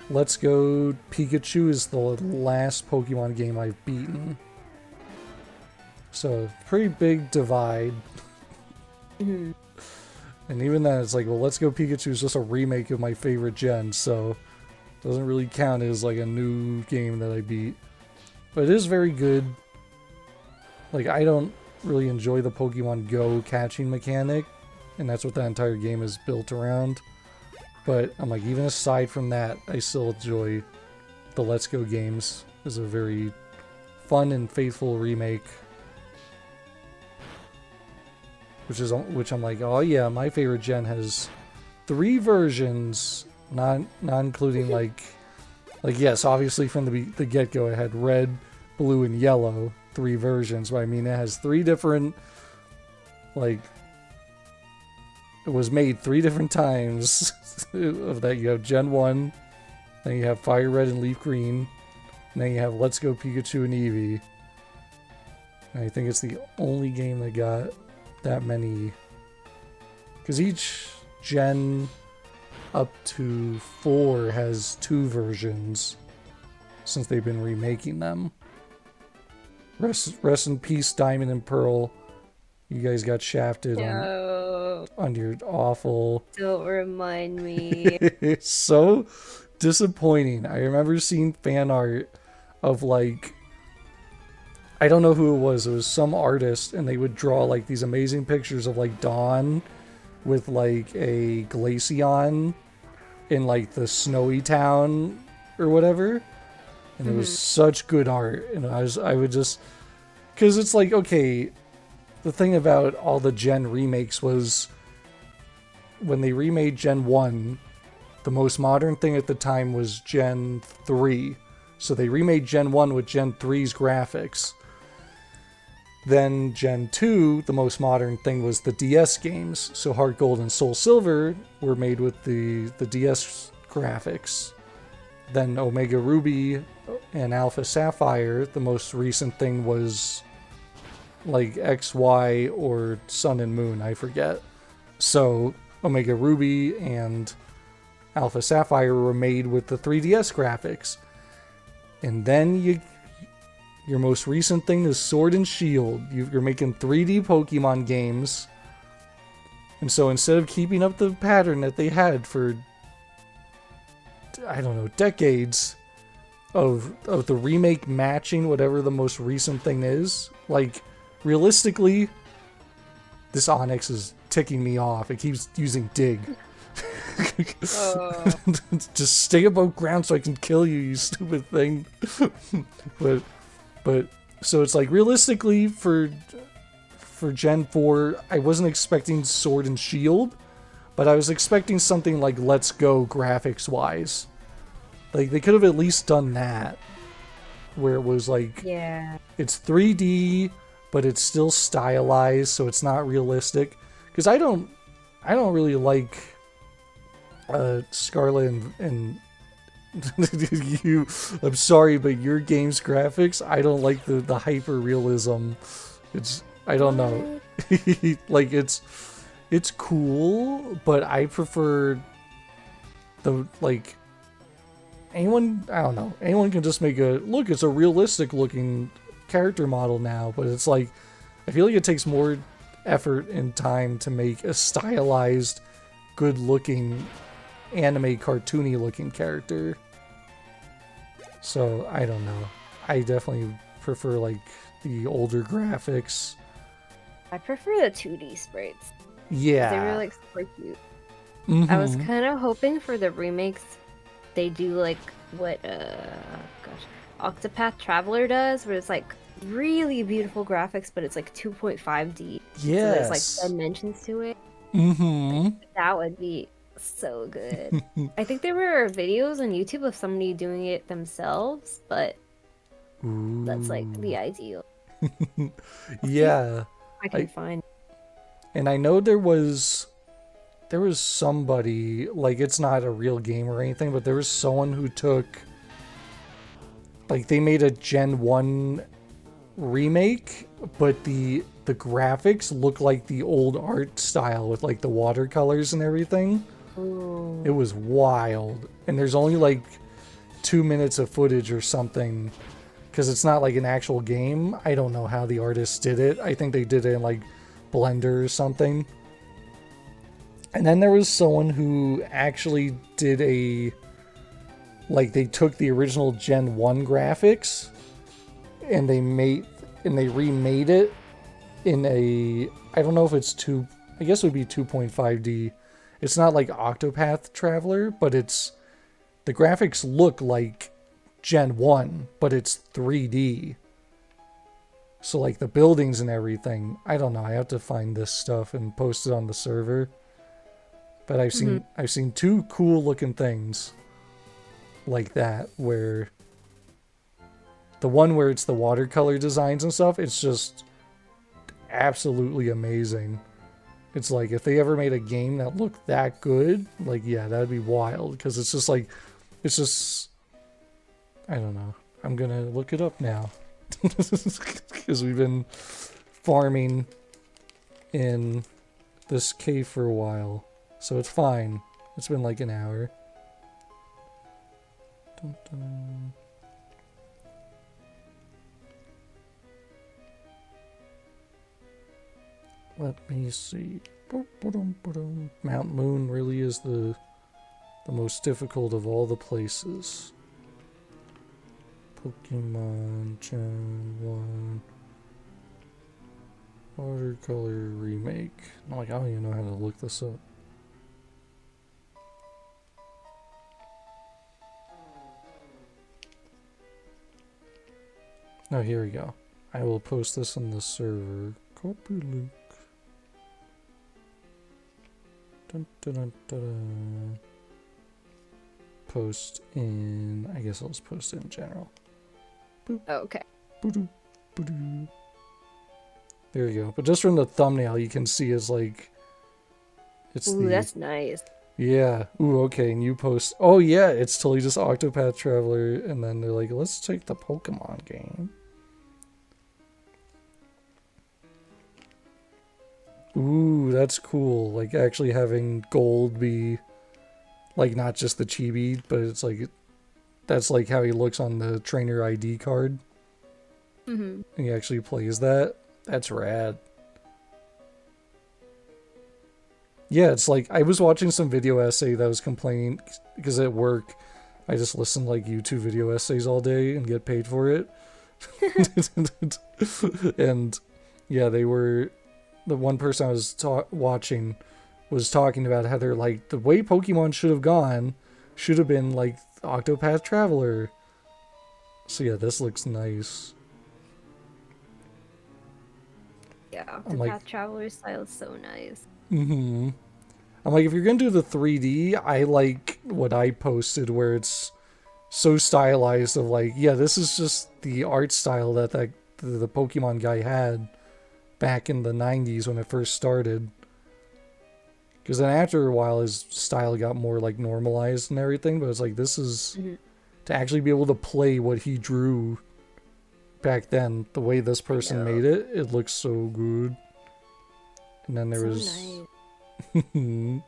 Let's Go Pikachu is the last Pokemon game I've beaten. So, pretty big divide. Mm-hmm. And even then, it's like, well, Let's Go Pikachu is just a remake of my favorite gen, so doesn't really count as like a new game that I beat. But it is very good. Like, I don't really enjoy the Pokemon Go catching mechanic, and that's what that entire game is built around. But I'm like, even aside from that, I still enjoy the Let's Go games. It's a very fun and faithful remake. Which I'm like, oh yeah, my favorite gen has 3 versions, not including like yes, obviously from the get-go it had red, blue, and yellow, 3 versions, but I mean it has 3 different, like, it was made 3 different times of that. You have Gen 1, then you have Fire Red and Leaf Green, and then you have Let's Go Pikachu and Eevee. And I think it's the only game that got that many, because each gen up to 4 has 2 versions since they've been remaking them. Rest in peace, Diamond and Pearl. You guys got shafted on your awful. Don't remind me. It's so disappointing. I remember seeing fan art of like, I don't know who it was some artist, and they would draw like these amazing pictures of like Dawn with like a Glaceon in like the snowy town or whatever, and it was such good art. And I would just, because it's like, okay, the thing about all the gen remakes was when they remade Gen 1, the most modern thing at the time was Gen 3. So they remade Gen 1 with Gen 3's graphics. Then Gen 2, the most modern thing was the DS games. So Heart Gold and Soul Silver were made with the DS graphics. Then Omega Ruby and Alpha Sapphire, the most recent thing was like XY or Sun and Moon, I forget. So Omega Ruby and Alpha Sapphire were made with the 3DS graphics. And then your most recent thing is Sword and Shield. You're making 3D Pokemon games. And so instead of keeping up the pattern that they had for, I don't know, decades of the remake matching whatever the most recent thing is, like, realistically, this Onyx is ticking me off. It keeps using Dig. Just stay above ground so I can kill you, you stupid thing. But so it's like, realistically for Gen 4, I wasn't expecting Sword and Shield, but I was expecting something like Let's Go graphics wise. Like, they could have at least done that, where it was like, Yeah. it's 3D, but it's still stylized, so it's not realistic. Because I don't really like Scarlet and you. I'm sorry, but your game's graphics, I don't like the hyper realism. I don't know. Like, it's cool, but I prefer the, like, anyone, I don't know, anyone can just make look, it's a realistic looking character model now, but it's like, I feel like it takes more effort and time to make a stylized, good looking, anime cartoony looking character. So, I don't know. I definitely prefer like the older graphics. I prefer the 2D sprites. Yeah. They were like super cute. Mm-hmm. I was kind of hoping for the remakes they do like what Octopath Traveler does, where it's like really beautiful graphics, but it's like 2.5D. Yes. So there's like dimensions to it. Mm-hmm. Like, that would be so good. I think there were videos on YouTube of somebody doing it themselves, but that's like the ideal. Yeah. I can find. And I know there was somebody, like, it's not a real game or anything, but there was someone who took, like, they made a Gen 1 remake, but the graphics look like the old art style with like the watercolors and everything. Ooh. It was wild. And there's only like 2 minutes of footage or something, because it's not like an actual game. I don't know how the artists did it. I think they did it in like Blender or something. And then there was someone who actually did they took the original Gen 1 graphics and they remade it in I don't know if it's I guess it would be 2.5D. It's not like Octopath Traveler, but the graphics look like Gen 1, but it's 3D. So like the buildings and everything, I don't know, I have to find this stuff and post it on the server. But I've seen two cool looking things like that, where the one where it's the watercolor designs and stuff, it's just absolutely amazing. It's like, if they ever made a game that looked that good, like, yeah, that'd be wild. Because it's just like, I don't know. I'm gonna look it up now. Because we've been farming in this cave for a while. So it's fine. It's been like an hour. Dun, dun. Let me see. Mount Moon really is the most difficult of all the places. Pokemon Gen 1 Watercolor Remake. I'm like, I don't even know how to look this up. Oh, here we go. I will post this on the server. Copy link. Dun, dun, dun, dun, dun. Post in... I guess I'll just post it in general. Boop. Oh, okay. Boo-doo, boo-doo. There you go. But just from the thumbnail, you can see it's like... Ooh, that's nice. Yeah. Ooh, okay. And you post... Oh, yeah. It's totally just Octopath Traveler. And then they're like, let's take the Pokemon game. Ooh, that's cool. Like, actually having gold be... like, not just the chibi, but it's like... that's like how he looks on the trainer ID card. Mm-hmm. And he actually plays that. That's rad. Yeah, it's like, I was watching some video essay that was complaining, because at work, I just listen to like YouTube video essays all day and get paid for it. And yeah, the one person I was watching was talking about how they're like, the way Pokemon should have gone should have been like Octopath Traveler. So yeah, this looks nice. Yeah, Octopath Traveler style is so nice. Mm-hmm. I'm like, if you're gonna do the 3D, I like what I posted where it's so stylized of like, yeah, this is just the art style that the Pokemon guy had back in the 90s when it first started. Because then after a while, his style got more like normalized and everything, but it's like, this is to actually be able to play what he drew back then, the way this person made it, it looks so good. And then there was... Nice. And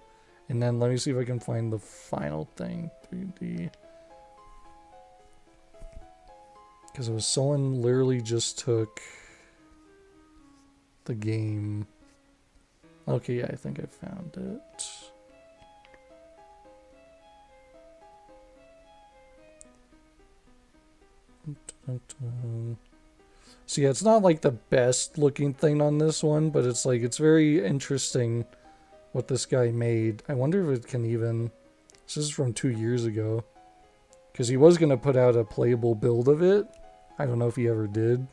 then let me see if I can find the final thing. 3D. Because it was someone literally just took the game. Okay, yeah, I think I found it. So yeah, it's not like the best looking thing on this one, but it's like, it's very interesting what this guy made. I wonder if it can even... This is from 2 years ago. Because he was going to put out a playable build of it. I don't know if he ever did.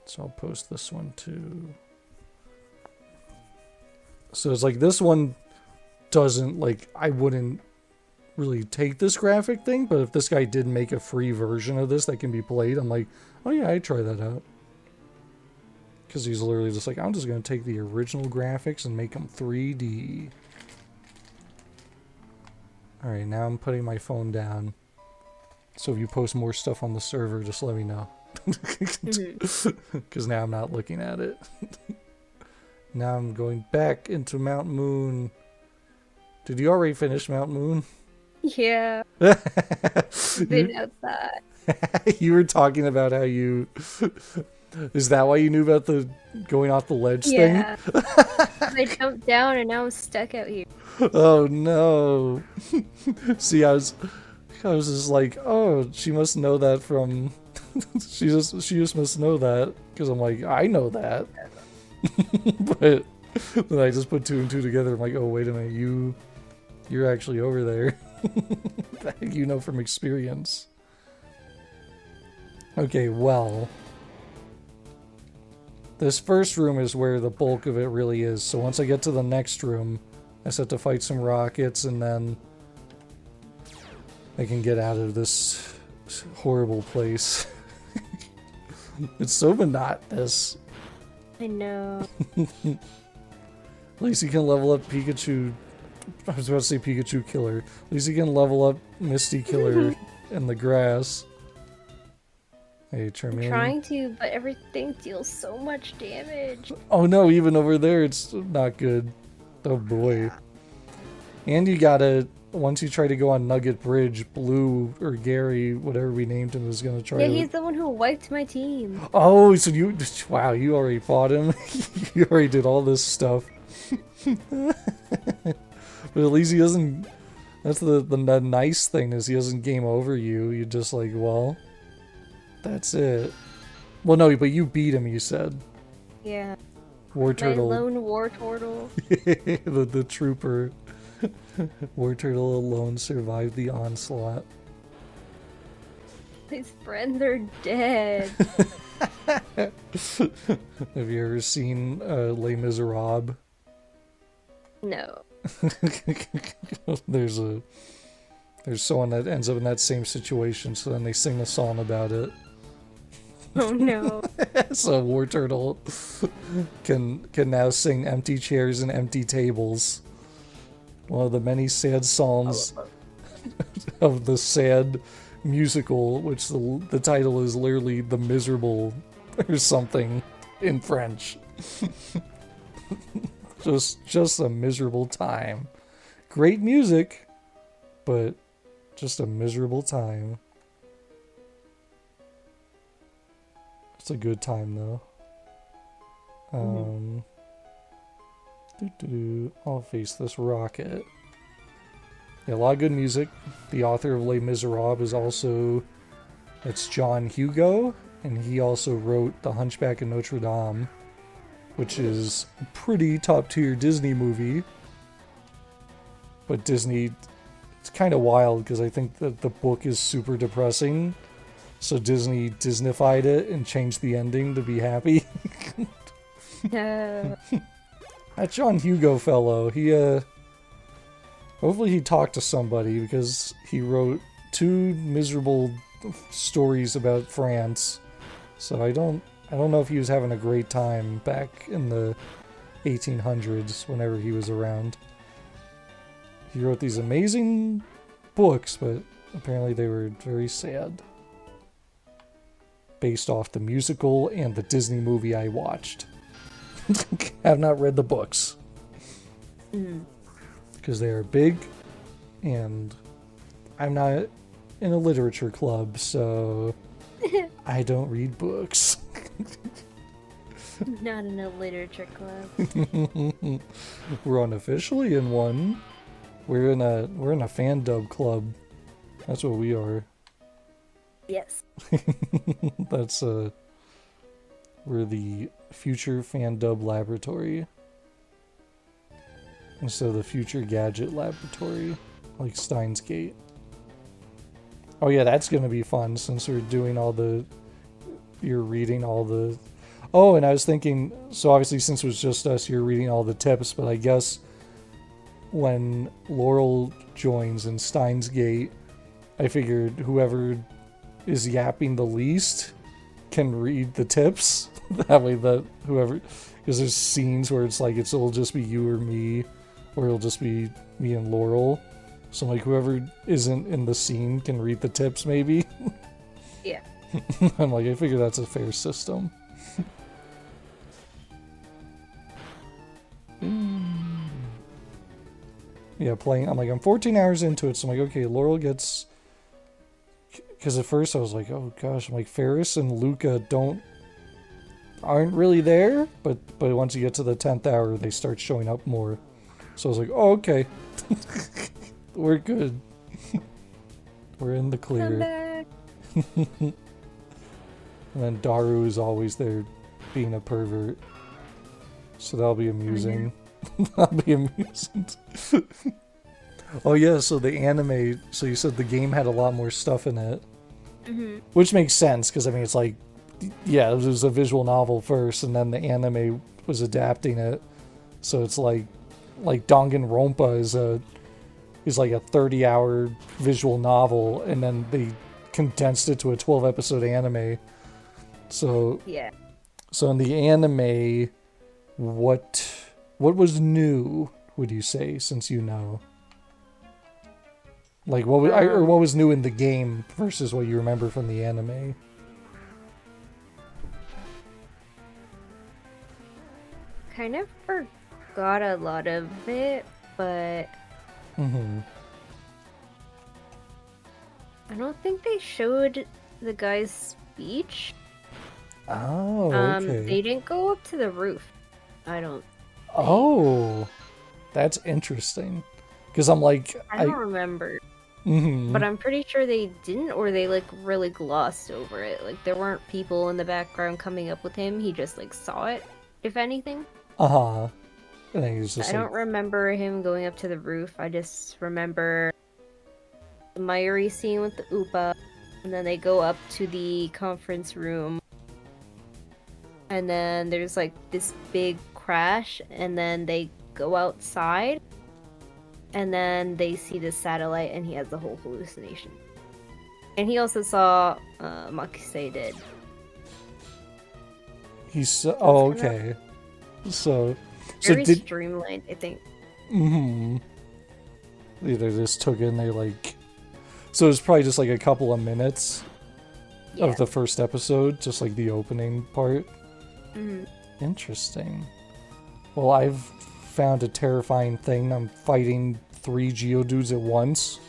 So I'll post this one too. So it's like, this one doesn't, like, I wouldn't really take this graphic thing, but if this guy did make a free version of this that can be played, I'm like, oh yeah, I'd try that out. Because he's literally just like, I'm just going to take the original graphics and make them 3D. Alright, now I'm putting my phone down. So if you post more stuff on the server, just let me know. Because now I'm not looking at it. Now I'm going back into Mount Moon. Did you already finish Mount Moon? Yeah. Been outside. You were talking about how you... Is that why you knew about the going off the ledge thing? I jumped down and now I'm stuck out here. Oh no. See, I was just like, oh, she must know that from... she just must know that. Because I'm like, I know that. But then I just put 2 and 2 together. I'm like, oh, wait a minute, you're actually over there. You know from experience. Okay, well, this first room is where the bulk of it really is. So once I get to the next room, I just have to fight some rockets, and then I can get out of this horrible place. It's so monotonous. I know. At least you can level up Pikachu. I was about to say Pikachu Killer. At least you can level up Misty Killer in the grass. Hey, Charmaine. I'm trying to, but everything deals so much damage. Oh no, even over there it's not good. Oh boy. And you gotta, once you try to go on Nugget Bridge, Blue or Gary, whatever we named him, is gonna try to... Yeah, he's the one who wiped my team. Oh, so you... Wow, you already fought him? You already did all this stuff. But at least he doesn't... That's the nice thing, is he doesn't game over you. You're just like, well, that's it. Well, no, but you beat him, you said. Yeah. War Turtle. My lone War Turtle. the trooper. War Turtle alone survived the onslaught. His friends are dead. Have you ever seen Les Miserables? No. There's someone that ends up in that same situation, so then they sing a song about it. Oh no. So War Turtle can now sing Empty Chairs and Empty Tables. One of the many sad songs of the sad musical, which the title is literally The Miserable or something in French. Just a miserable time. Great music, but just a miserable time. It's a good time though. I'll face this rocket. Yeah, a lot of good music. The author of Les Miserables is also... It's John Hugo, and he also wrote The Hunchback of Notre Dame, which is a pretty top-tier Disney movie. But Disney... It's kind of wild, because I think that the book is super depressing. So Disney Disneyfied it and changed the ending to be happy. No. That John Hugo fellow, he, hopefully he talked to somebody, because he wrote 2 miserable stories about France. So I don't know if he was having a great time back in the 1800s, whenever he was around. He wrote these amazing books, but apparently they were very sad. Based off the musical and the Disney movie I watched. Have not read the books. Because they are big, and I'm not in a literature club, so I don't read books. Not in a literature club. We're unofficially in one. We're in a fan dub club. That's what we are. Yes. That's we're the Future Fan Dub Laboratory. Instead of the Future Gadget Laboratory, like Steins Gate. Oh yeah, that's gonna be fun since we're doing you're reading all the... Oh, and I was thinking, so obviously since it was just us, you're reading all the tips, but I guess when Laurel joins in Steins Gate, I figured whoever is yapping the least can read the tips. That way that whoever... Because there's scenes where it's like it'll just be you or me, or it'll just be me and Laurel. So like whoever isn't in the scene can read the tips maybe. Yeah. I'm like, I figure that's a fair system. Yeah, playing, I'm like, I'm 14 hours into it, so I'm like, okay, Laurel gets... Because at first I was like, oh gosh, I'm like, Ferris and Luca aren't really there, but once you get to the 10th hour, they start showing up more. So I was like, oh, okay. We're good. We're in the clear. Come back. And then Daru is always there being a pervert. So that'll be amusing. That'll be amusing. Oh yeah, so the anime, so you said the game had a lot more stuff in it. Mm-hmm. Which makes sense, because I mean, it's like, yeah, it was a visual novel first, and then the anime was adapting it. So it's like Danganronpa is like a 30-hour visual novel, and then they condensed it to a 12-episode anime. So Yeah. So in the anime, what was new, would you say, since you know? Like what was new in the game versus what you remember from the anime? Kind of forgot a lot of it, but Mm-hmm. I don't think they showed the guy's speech. Oh, okay. They didn't go up to the roof. I don't. Oh, that's interesting. Because I'm like, I don't remember. Mm-hmm. But I'm pretty sure they didn't, or they like really glossed over it. Like there weren't people in the background coming up with him. He just like saw it, if anything. Uh-huh. I think he's just I don't remember him going up to the roof. I just remember the Mayuri scene with the Upa, and then they go up to the conference room, and then there's like this big crash, and then they go outside, and then they see the satellite, and he has the whole hallucination. And he also saw Makise dead. okay. So Very streamlined, I think. Mm-hmm. They just took it and they like... So it was probably just like a couple of minutes of the first episode, just like the opening part. Mm-hmm. Interesting. Well, I've found a terrifying thing. I'm fighting 3 Geodudes at once.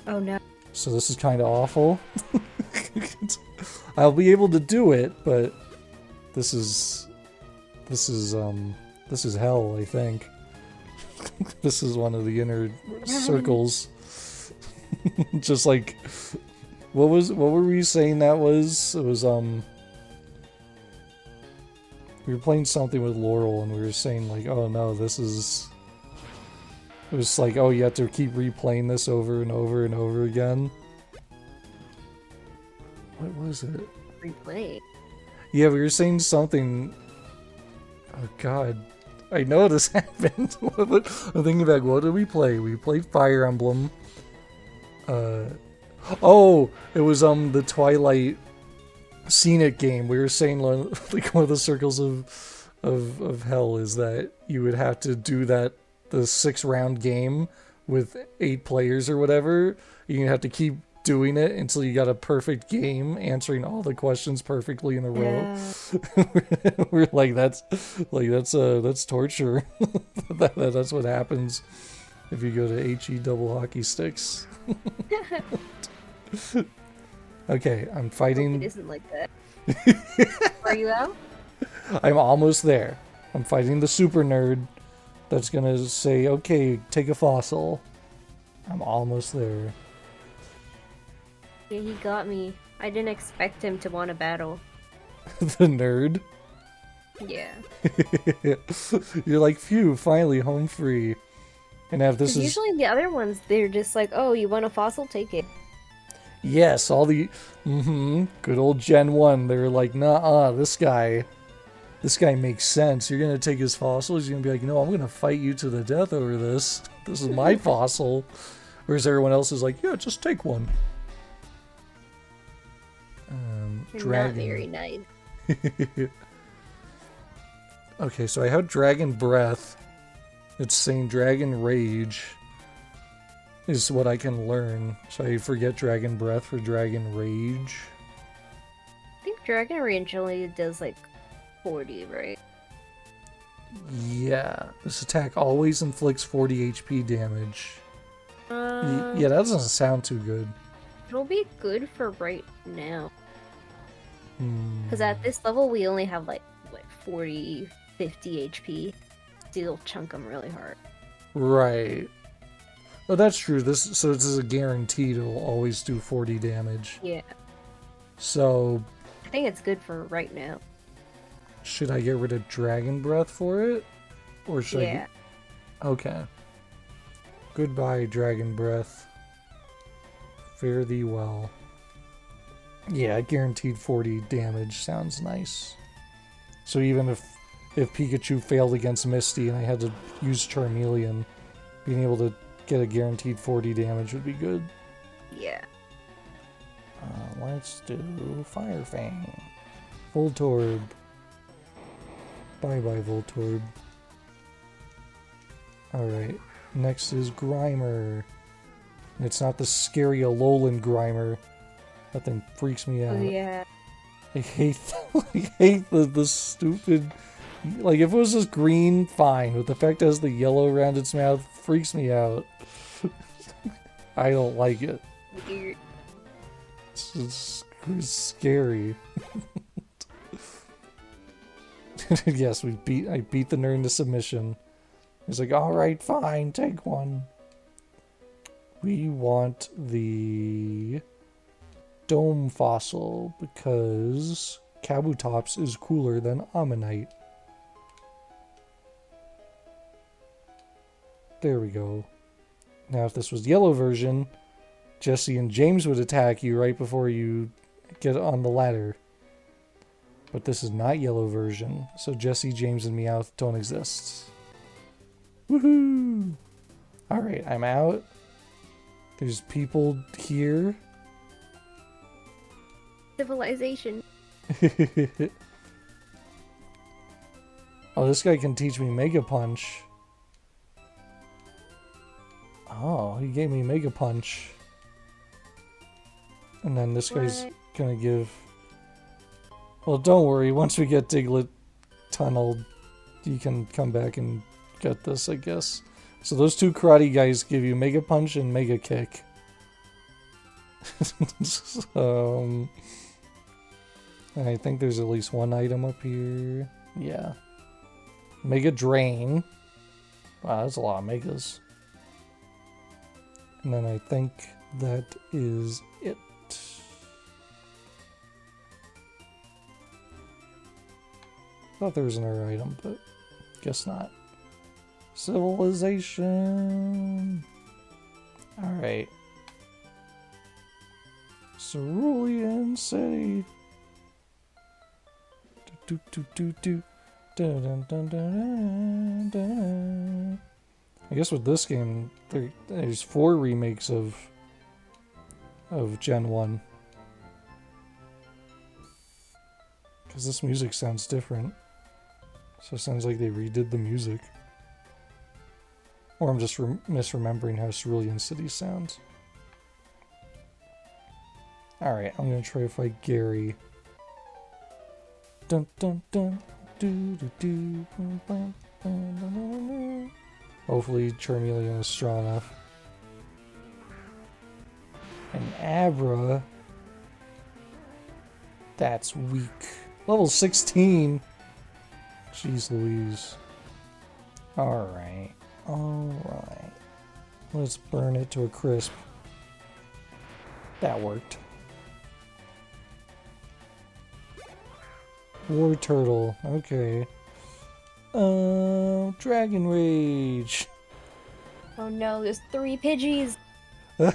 Oh no. So this is kind of awful. I'll be able to do it, but this is hell, I think. This is one of the inner circles. Just like, what were we saying that was? It was, we were playing something with Laurel and we were saying like, oh no, it was like, oh, you have to keep replaying this over and over and over again. What was it? Replay. Yeah, we were saying something. Oh god, I know this happened. I'm thinking back, what did we play? We played Fire Emblem. Oh, it was the Twilight Scenic game. We were saying like one of the circles of hell is that you would have to do the 6-round game with 8 players or whatever. You have to keep doing it until you got a perfect game, answering all the questions perfectly in a row. We're like, that's torture. That's what happens if you go to HE double hockey sticks. Okay, I'm Hope it fighting. isn't like that. Are you out? I'm almost there. I'm fighting the super nerd that's gonna say, okay, take a fossil. I'm almost there. Yeah, he got me. I didn't expect him to want a battle. The nerd. Yeah. You're like, phew, finally home free. And if this Because is usually the other ones, they're just like, oh, you want a fossil? Take it. yes, all the good old Gen 1, they're like, nah, this guy makes sense. You're gonna take his fossil, he's gonna be like, no, I'm gonna fight you to the death over this. This is my fossil. Whereas everyone else is like, yeah, just take one. You're Dragon. not very nice. Okay, so I have Dragon Breath. It's saying Dragon Rage is what I can learn. So I forget Dragon Breath for Dragon Rage. I think Dragon Range only does like 40, right? Yeah, this attack always inflicts 40 HP damage. Yeah, that doesn't sound too good. It'll be good for right now. Because at this level, we only have like, what, 40, 50 HP. Still chunk them really hard. Right. Oh, that's true. This is a guaranteed it'll always do 40 damage. Yeah. So, I think it's good for right now. should I get rid of Dragon Breath for it? Or should Yeah. Okay. Goodbye, Dragon Breath. Fare thee well. Yeah, guaranteed 40 damage sounds nice. So even if Pikachu failed against Misty and I had to use Charmeleon, being able to get a guaranteed 40 damage would be good. Yeah. Let's do Fire Fang. Voltorb. Bye-bye, Voltorb. Alright, next is Grimer. And it's not the scary Alolan Grimer. That thing freaks me out. Oh, yeah. I hate the stupid... Like, if it was just green, fine. But the fact it has the yellow around its mouth freaks me out. I don't like it. Weird. It's scary. Yes, I beat the nerd into submission. He's like, alright, fine, take one. We want the Dome Fossil because Kabutops is cooler than Ammonite. There we go. Now if this was the yellow version, Jesse and James would attack you right before you get on the ladder. But this is not yellow version, so Jesse, James, and Meowth don't exist. Woohoo! Alright, I'm out. There's people here. Civilization. Oh, this guy can teach me Mega Punch. Oh, he gave me Mega Punch. And then this guy's gonna give... Well, don't worry. Once we get Diglett tunneled, you can come back and get this, I guess. So those two karate guys give you Mega Punch and Mega Kick. I think there's at least one item up here. Yeah. Mega Drain. Wow, that's a lot of Megas. And then I think that is it. Thought there was another item, but guess not. Civilization. Alright. Cerulean City. Do, do, do, do. Dun, dun, dun, dun, dun. I guess with this game, there's 4 remakes of Gen 1. Because this music sounds different. So it sounds like they redid the music. Or I'm just misremembering how Cerulean City sounds. Alright, I'm gonna try to fight Gary. Dun dun dun. Do, do, do, bum, bum, bum, bum, bum. Hopefully Charmeleon is strong enough. An Abra. That's weak. Level 16. Jeez Louise. Alright. Alright. Let's burn it to a crisp. That worked. War Turtle. Okay. Dragon Rage. Oh no, there's 3 Pidgeys. At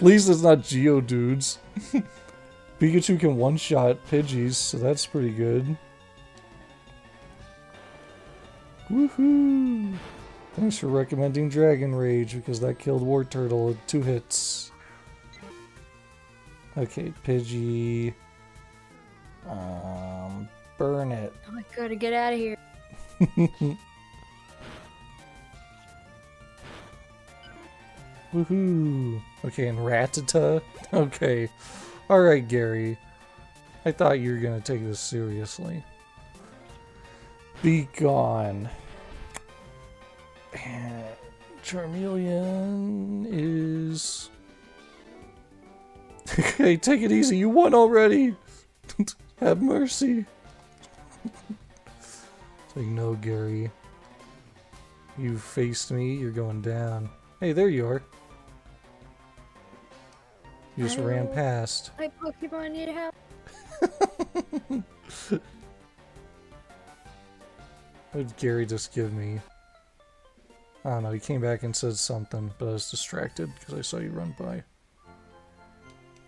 least it's not Geodudes. Pikachu can one-shot Pidgeys, so that's pretty good. Woohoo! Thanks for recommending Dragon Rage, because that killed War Turtle with 2 hits. Okay, Pidgey. Burn it. Oh, I gotta get out of here. Woohoo! Okay, and Rattata? Okay. Alright, Gary. I thought you were gonna take this seriously. Be gone. Charmeleon is... Hey, take it easy. You won already. Have mercy. It's like, no, Gary. You faced me. You're going down. Hey, there you are. You just ran past. My Pokemon need help. What did Gary just give me? I don't know, he came back and said something, but I was distracted because I saw you run by.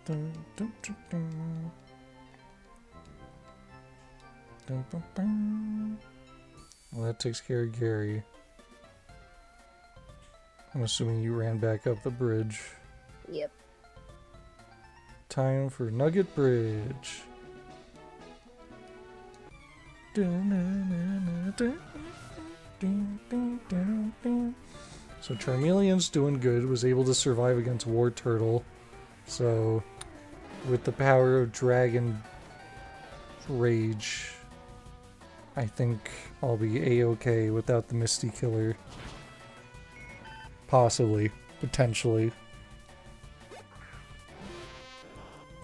Dun, dun, dun, dun. Dun, dun, dun. Well, that takes care of Gary. I'm assuming you ran back up the bridge. Yep. Time for Nugget Bridge. So Charmeleon's doing good, was able to survive against War Turtle. So with the power of Dragon Rage, I think I'll be A-okay without the Misty Killer. Possibly. Potentially.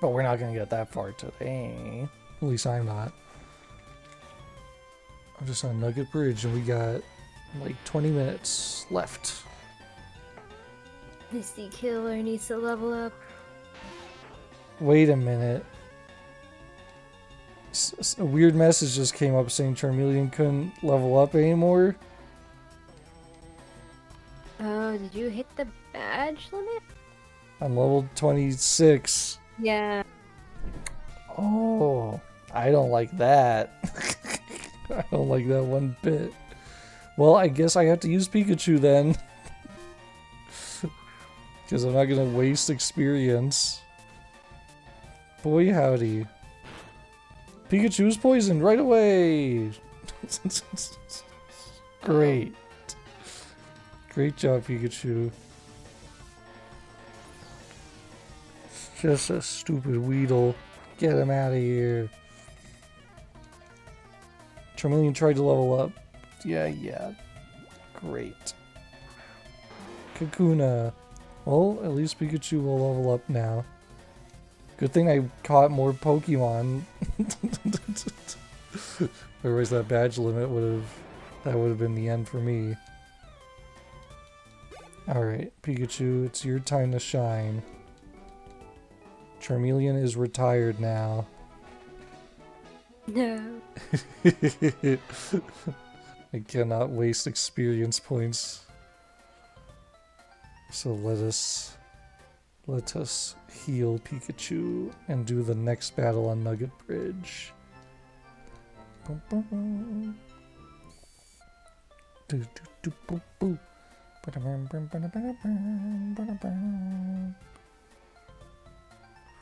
But we're not gonna get that far today. At least I'm not. I'm just on Nugget Bridge and we got like 20 minutes left. Misty Killer needs to level up. Wait a minute. A weird message just came up saying Charmeleon couldn't level up anymore. Oh, did you hit the badge limit? I'm level 26. Yeah. Oh, I don't like that. I don't like that one bit. Well, I guess I have to use Pikachu then. Because I'm not going to waste experience. Boy, howdy. Pikachu's poisoned right away! Great. Great job, Pikachu. Just a stupid Weedle. Get him out of here. Charmeleon tried to level up. Yeah. Great. Kakuna. Well, at least Pikachu will level up now. Good thing I caught more Pokemon. Otherwise that badge limit would have been the end for me. Alright, Pikachu, it's your time to shine. Charmeleon is retired now. No. I cannot waste experience points. So let us heal Pikachu and do the next battle on Nugget Bridge.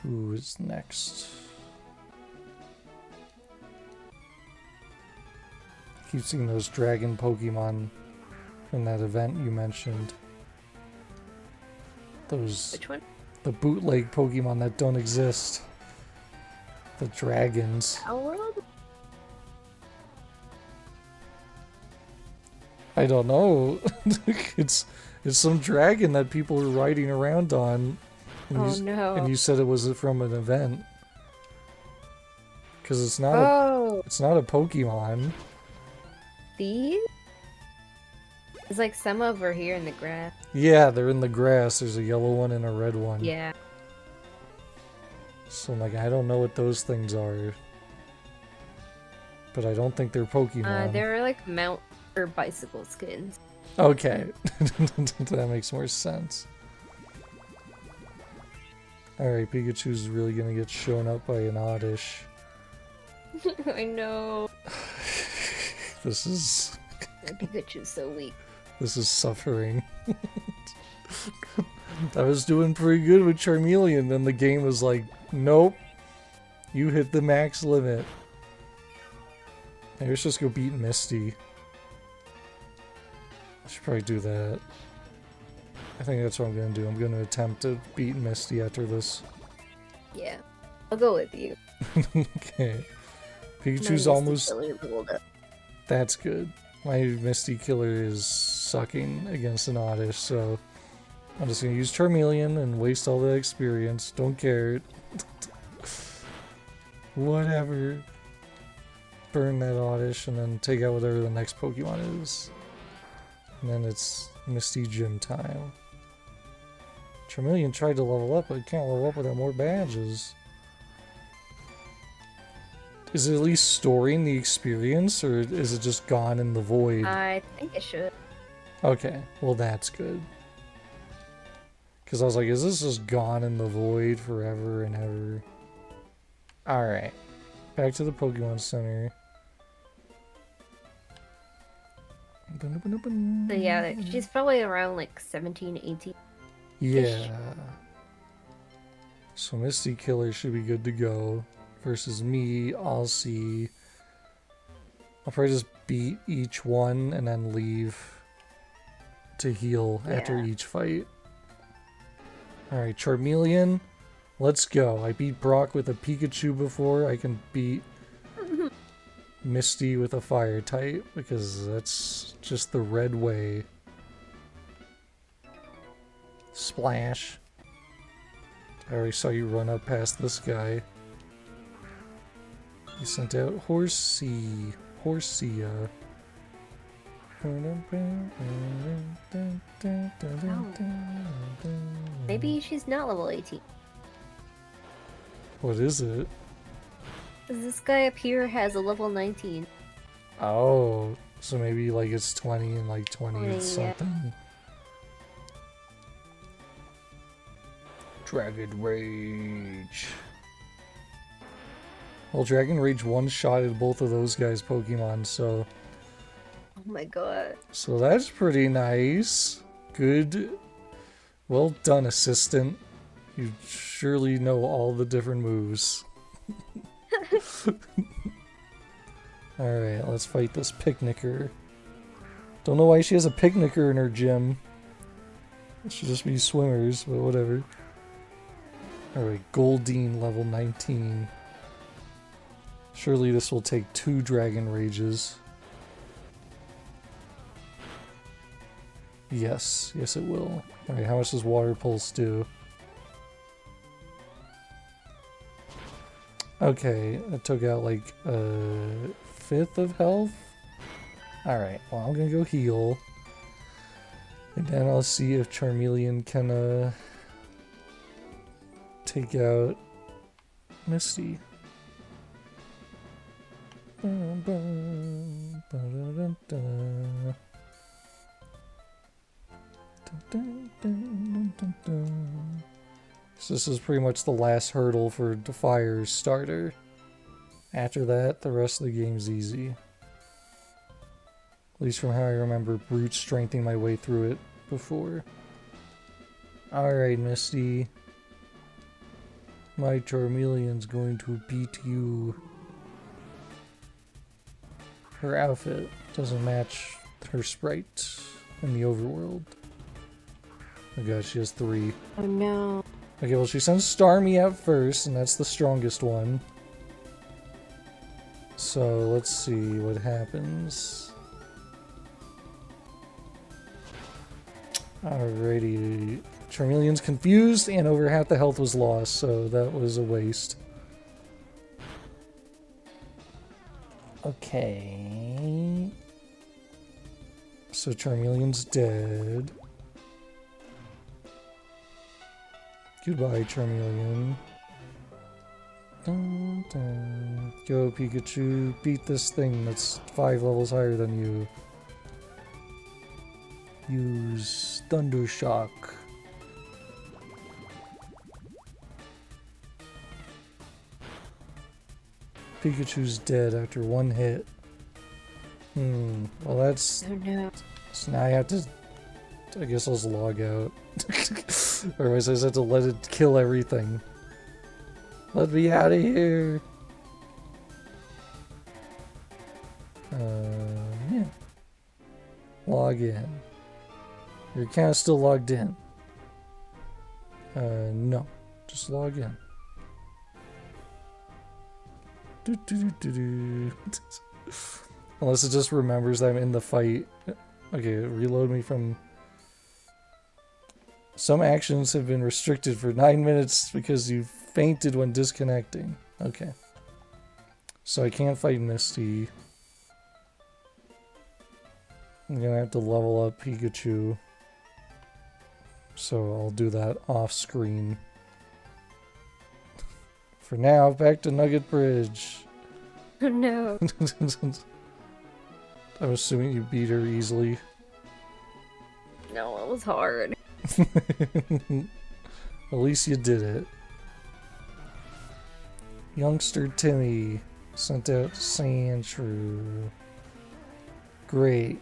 Who is next? I keep seeing those dragon Pokemon from that event you mentioned. Those... Which one? The bootleg Pokemon that don't exist. The dragons. Our world? I don't know. It's It's some dragon that people are riding around on. And Oh you, no. And you said it was from an event. Because it's not it's not a Pokemon. These? There's like some over here in the grass. Yeah, they're in the grass. There's a yellow one and a red one. Yeah. So I'm like, I don't know what those things are. But I don't think they're Pokemon. They're like mount or bicycle skins. Okay. That makes more sense. Alright, Pikachu's really gonna get shown up by an Oddish. I know. This is... Pikachu's so weak. This is suffering. I was doing pretty good with Charmeleon, then the game was like, nope. You hit the max limit. Maybe let's just go beat Misty. I should probably do that. I think that's what I'm gonna do. I'm gonna attempt to beat Misty after this. Yeah. I'll go with you. Okay. Pikachu's almost... Rolled up. That's good. My Misty Killer is sucking against an Oddish, so I'm just gonna use Charmeleon and waste all the experience. Don't care. Whatever. Burn that Oddish and then take out whatever the next Pokemon is. And then it's Misty Gym time. Charmeleon tried to level up, but it can't level up without more badges. Is it at least storing the experience, or is it just gone in the void? I think it should. Okay, well that's good. Because I was like, is this just gone in the void forever and ever? Alright. Back to the Pokemon Center. So yeah, she's probably around like 17, 18. Yeah. So Misty Killer should be good to go. Versus me, I'll see. I'll probably just beat each one and then leave to heal after each fight. Alright, Charmeleon, let's go. I beat Brock with a Pikachu before. I can beat Misty with a fire type because that's just the red way. Splash. I already saw you run up past this guy. You sent out Horsia. Maybe she's not level 18. What is it? This guy up here has a level 19. Oh, so maybe like it's 20 and like 20 Yeah. is something. Dragon Rage. Well, Dragon Rage one-shotted both of those guys' Pokemon, so... Oh my god. So that's pretty nice. Good. Well done, assistant. You surely know all the different moves. Alright, let's fight this picnicker. Don't know why she has a picnicker in her gym. It should just be swimmers, but whatever. Alright, Goldeen level 19. Surely this will take 2 Dragon Rages. Yes, yes it will. Alright, how much does Water Pulse do? Okay, it took out like a fifth of health. Alright, well I'm gonna go heal. And then I'll see if Charmeleon can take out Misty. So this is pretty much the last hurdle for Defier's starter. After that, the rest of the game's easy. At least from how I remember brute strengthening my way through it before. Alright, Misty. My Charmeleon's going to beat you. Her outfit doesn't match her sprite in the overworld. Oh god, she has 3. Oh no. Okay, well she sends Starmie out first, and that's the strongest one. So let's see what happens. Alrighty. Charmeleon's confused and over half the health was lost, so that was a waste. Okay. So Charmeleon's dead. Goodbye, Charmeleon. Dun, dun. Go, Pikachu. Beat this thing that's 5 levels higher than you. Use Thunder Shock. Pikachu's dead after 1 hit. Well that's... Oh no. So now I have to... I guess I'll just log out. Otherwise I just have to let it kill everything. Let me out of here! Yeah. Log in. Your account's still logged in. No. Just log in. Unless it just remembers that I'm in the fight. Okay, reload me from... Some actions have been restricted for 9 minutes because you fainted when disconnecting. Okay. So I can't fight Misty. I'm gonna have to level up Pikachu. So I'll do that off screen. For now, back to Nugget Bridge. Oh no. I'm assuming you beat her easily. No, it was hard. At least you did it. Youngster Timmy sent out Sandshrew. Great.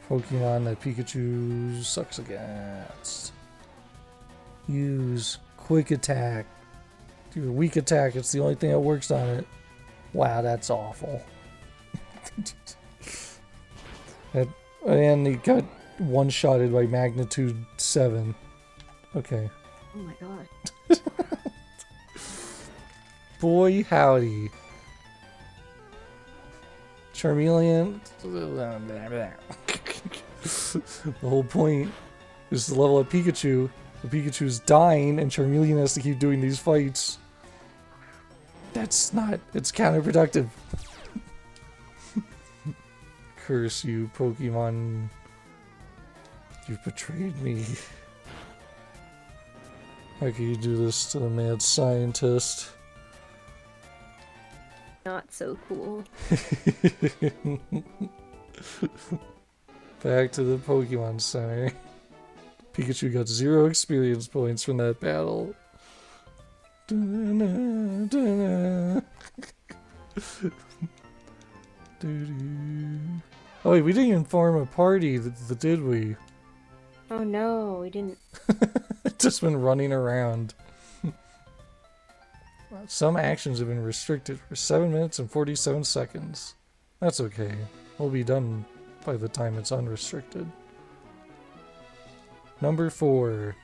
Pokemon that Pikachu sucks against. Use Quick Attack. Do a weak attack, it's the only thing that works on it. Wow, that's awful. And he got one-shotted by Magnitude 7. Okay. Oh my god. Boy, howdy. Charmeleon. The whole point is to level up Pikachu. The Pikachu's dying, and Charmeleon has to keep doing these fights. That's not... It's counterproductive. Curse you, Pokemon. You've betrayed me. How can you do this to the mad scientist? Not so cool. Back to the Pokemon Center. Pikachu got 0 experience points from that battle. Oh wait, we didn't even form a party, did we? Oh no, we didn't. Just been running around. Some actions have been restricted for 7 minutes and 47 seconds. That's okay. We'll be done by the time it's unrestricted. Number 4.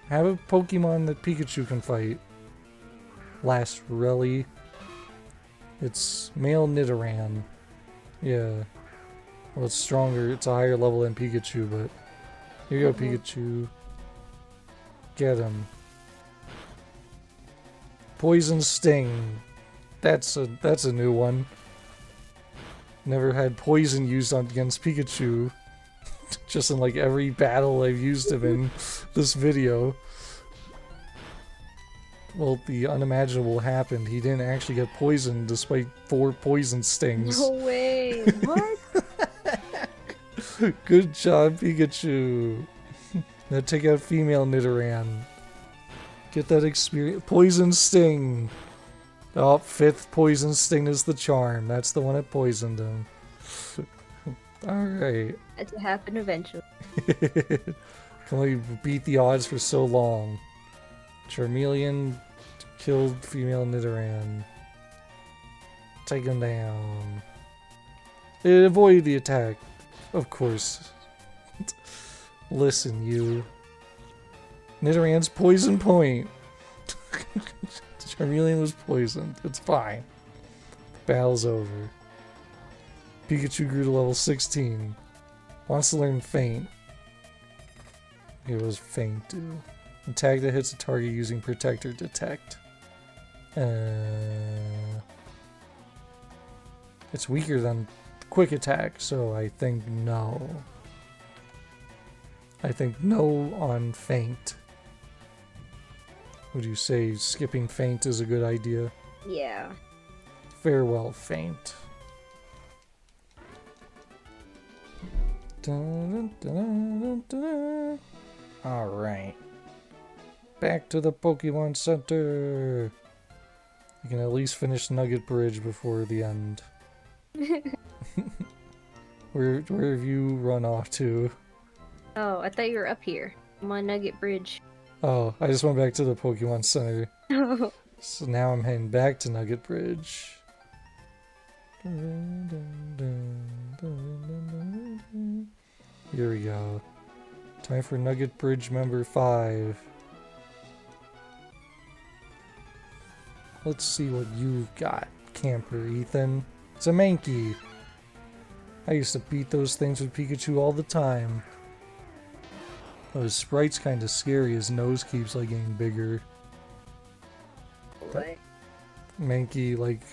Have a Pokemon that Pikachu can fight. Last Rally. It's male Nidoran. Yeah. Well, it's stronger. It's a higher level than Pikachu, but... Here you go, Pikachu. Get him. Poison Sting. That's a new one. Never had poison used against Pikachu. Just in like every battle I've used him in this video. Well, the unimaginable happened. He didn't actually get poisoned despite 4 poison stings. No way. What? Good job, Pikachu. Now take out female Nidoran. Get that experience. Poison Sting. Oh, 5th Poison Sting is the charm. That's the one that poisoned him. Alright. Had to happen eventually. Can only beat the odds for so long. Charmeleon killed female Nidoran. Take him down. It avoided the attack. Of course. Listen, you. Nidoran's poison point. Charmeleon was poisoned. It's fine. Battle's over. Pikachu grew to level 16. Wants to learn Feint. It was Faint do. Attack that hits a target using Protect or Detect. It's weaker than Quick Attack, so I think no. I think no on Faint. Would you say skipping Faint is a good idea? Yeah. Farewell, Faint. Dun, dun, dun, dun, dun. All right. Back to the Pokemon Center. I can at least finish Nugget Bridge before the end. Where have you run off to? Oh, I thought you were up here. I'm on Nugget Bridge. Oh, I just went back to the Pokemon Center. Oh. So now I'm heading back to Nugget Bridge. Here we go. Time for Nugget Bridge member 5. Let's see what you've got, Camper Ethan. It's a Mankey. I used to beat those things with Pikachu all the time. Oh, his sprite's kind of scary. His nose keeps like getting bigger. What? Mankey, like,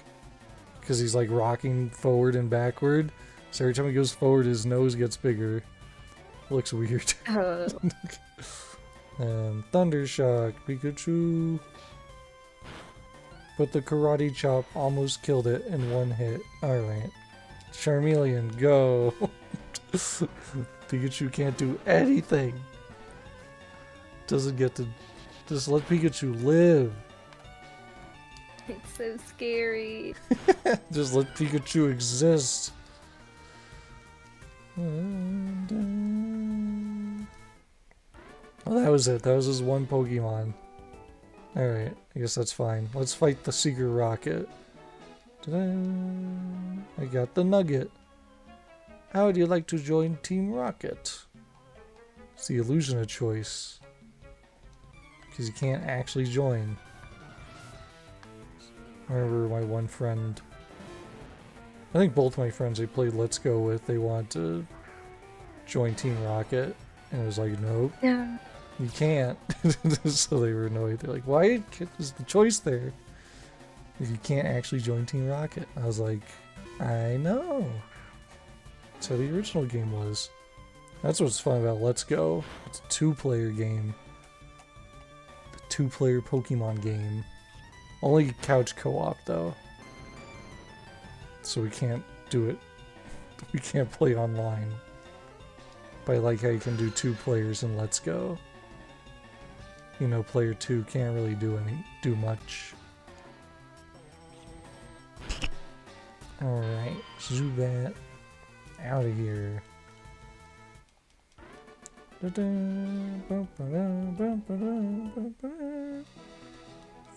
because he's like rocking forward and backward. So every time he goes forward, his nose gets bigger. Looks weird. Oh. Thundershock, Pikachu. But the Karate Chop almost killed it in one hit. Alright. Charmeleon, go! Pikachu can't do anything. Doesn't get to... Just let Pikachu live. It's so scary. Just let Pikachu exist. Well, that was it. That was his one Pokemon. Alright, I guess that's fine. Let's fight the Secret Rocket. Ta-da! I got the Nugget. How would you like to join Team Rocket? It's the illusion of choice. Because you can't actually join. I remember my one friend... I think both my friends I played Let's Go with, they wanted to join Team Rocket. And it was like, nope. Yeah. You can't. So they were annoyed. They're like, why is the choice there if you can't actually join Team Rocket? I was like, I know. That's how the original game was. That's what's fun about Let's Go. It's a 2-player game. The 2-player Pokemon game. Only couch co-op though. So we can't do it. We can't play online. But I like how you can do 2 players in Let's Go. You know, player 2 can't really do much. Alright, Zubat. Out of here.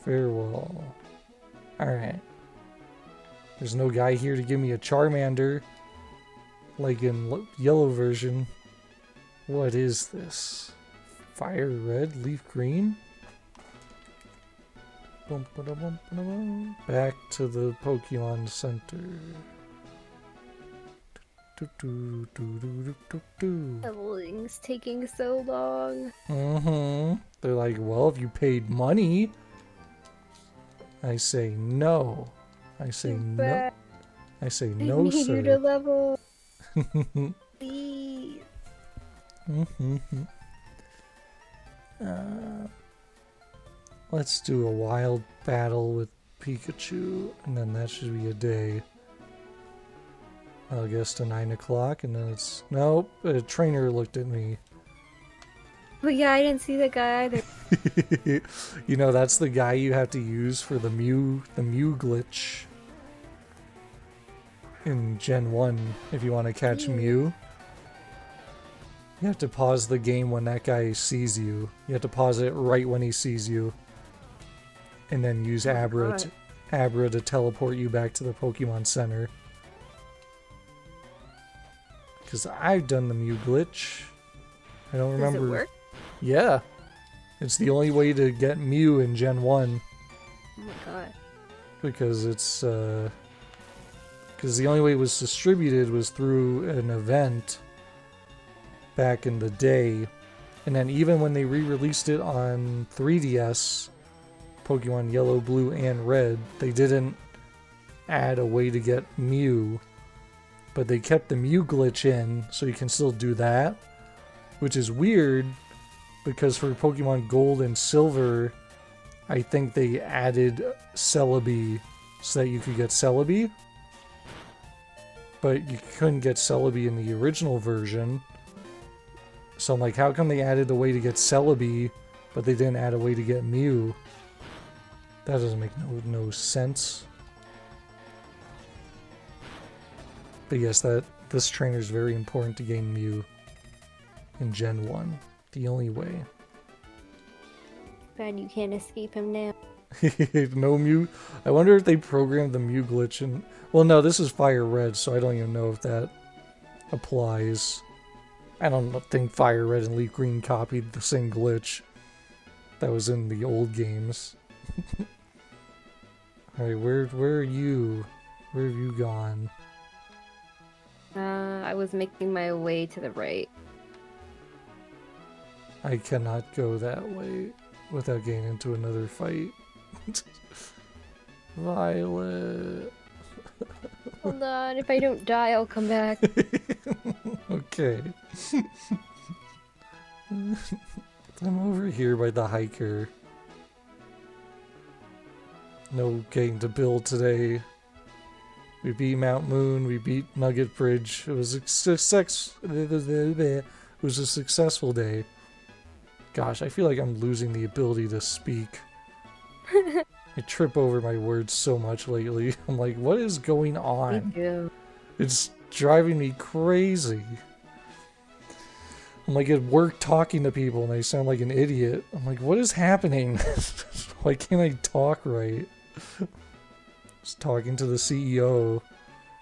Farewell. Alright. There's no guy here to give me a Charmander. Like in yellow version. What is this? Fire red, leaf green? Back to the Pokemon Center. Leveling's taking so long. They're like, well, if you paid money. I say no. I say no. I say no, I need sir. you to level. Please. Let's do a wild battle with Pikachu, and then that should be a day. I guess to 9 o'clock, and then it's... Nope, a trainer looked at me. But yeah, I didn't see that guy either. You know, that's the guy you have to use for the Mew glitch in Gen 1 if you want to catch Mew. You have to pause the game when that guy sees you. You have to pause it right when he sees you. And then use Abra to teleport you back to the Pokemon Center. Because I've done the Mew glitch. I don't remember. Does it work? Yeah. It's the only way to get Mew in Gen 1. Oh my god. Because it's... because the only way it was distributed was through an event back in the day And then even when they re-released it on 3DS, Pokemon Yellow, Blue, and Red, they didn't add a way to get Mew, but they kept the Mew glitch in, so you can still do that, which is weird, because for Pokemon Gold and Silver, I think they added Celebi so that you could get Celebi, but you couldn't get Celebi in the original version. So I'm like, how come they added a way to get Celebi, but they didn't add a way to get Mew? That doesn't make no sense. But yes, this trainer is very important to gain Mew in Gen 1. The only way. Bad you can't escape him now. No Mew. I wonder if they programmed the Mew glitch in... Well, no, this is Fire Red, so I don't even know if that applies. I don't think Fire Red and Leaf Green copied the same glitch that was in the old games. Alright, where are you? Where have you gone? I was making my way to the right. I cannot go that way without getting into another fight. Violet. Hold on, if I don't die, I'll come back. Okay. I'm over here by the hiker. No getting to build today. We beat Mount Moon, we beat Nugget Bridge. It was a successful day. Gosh, I feel like I'm losing the ability to speak. I trip over my words so much lately. I'm like, what is going on? Me too. It's driving me crazy. I'm like at work talking to people and I sound like an idiot. I'm like, what is happening? Why can't I talk right? Just talking to the CEO.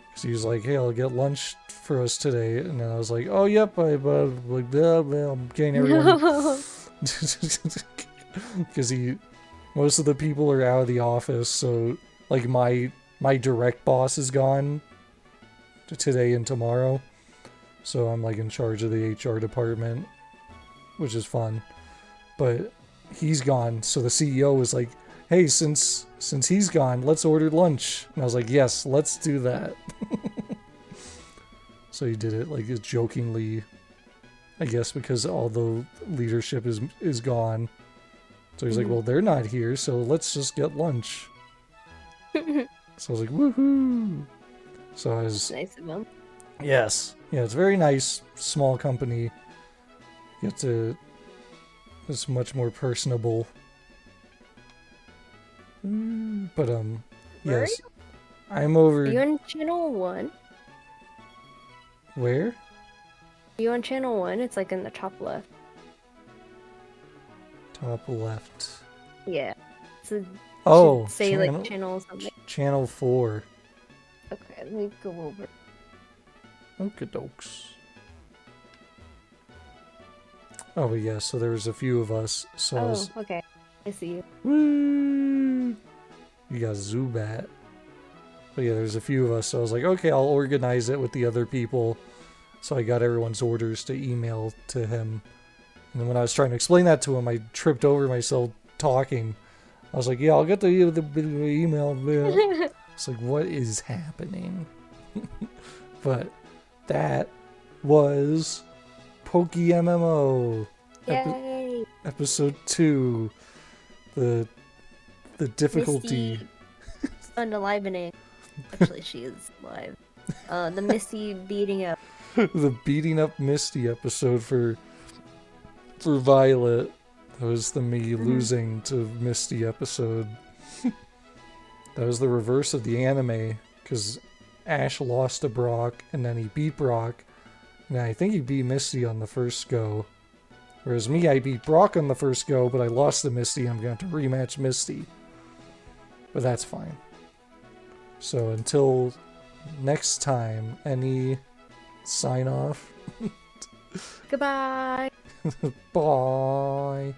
Because he was like, hey, I'll get lunch for us today. And then I was like, oh, yep, I'm getting everyone. Because most of the people are out of the office, so like my direct boss is gone today and tomorrow, so I'm like in charge of the HR department, which is fun. But he's gone, so the CEO was like, hey, since he's gone, let's order lunch. And I was like, yes, let's do that. So he did it like jokingly, I guess, because all the leadership is gone. So he's like, well, they're not here, so let's just get lunch. So I was like, woohoo! So I was... Nice of him. Yes. Yeah, it's very nice, small company. You get to... It's much more personable. But, Where yes. I'm over... Are you on channel 1? Where? Are you on channel 1? It's like in the top left. Top left. Yeah. So Oh, say like channel something. Channel 4. Okay, let me go over. Okey-dokes. Oh, but yeah, so there was a few of us, so I was... okay. I see you. Woo! You got Zubat. But yeah, there's a few of us, so I was like, okay, I'll organize it with the other people. So I got everyone's orders to email to him. And then when I was trying to explain that to him, I tripped over myself talking. I was like, yeah, I'll get the email. It's like, what is happening? But that was PokeMMO. Yay! Episode 2. The difficulty. Misty unalivening. Actually, she is live. The Misty beating up. The beating up Misty episode for Violet. That was the me losing to Misty episode. That was the reverse of the anime, because Ash lost to Brock, and then he beat Brock, and I think he beat Misty on the first go. Whereas me, I beat Brock on the first go, but I lost to Misty, and I'm going to have to rematch Misty. But that's fine. So until next time, any sign off? Goodbye! Bye!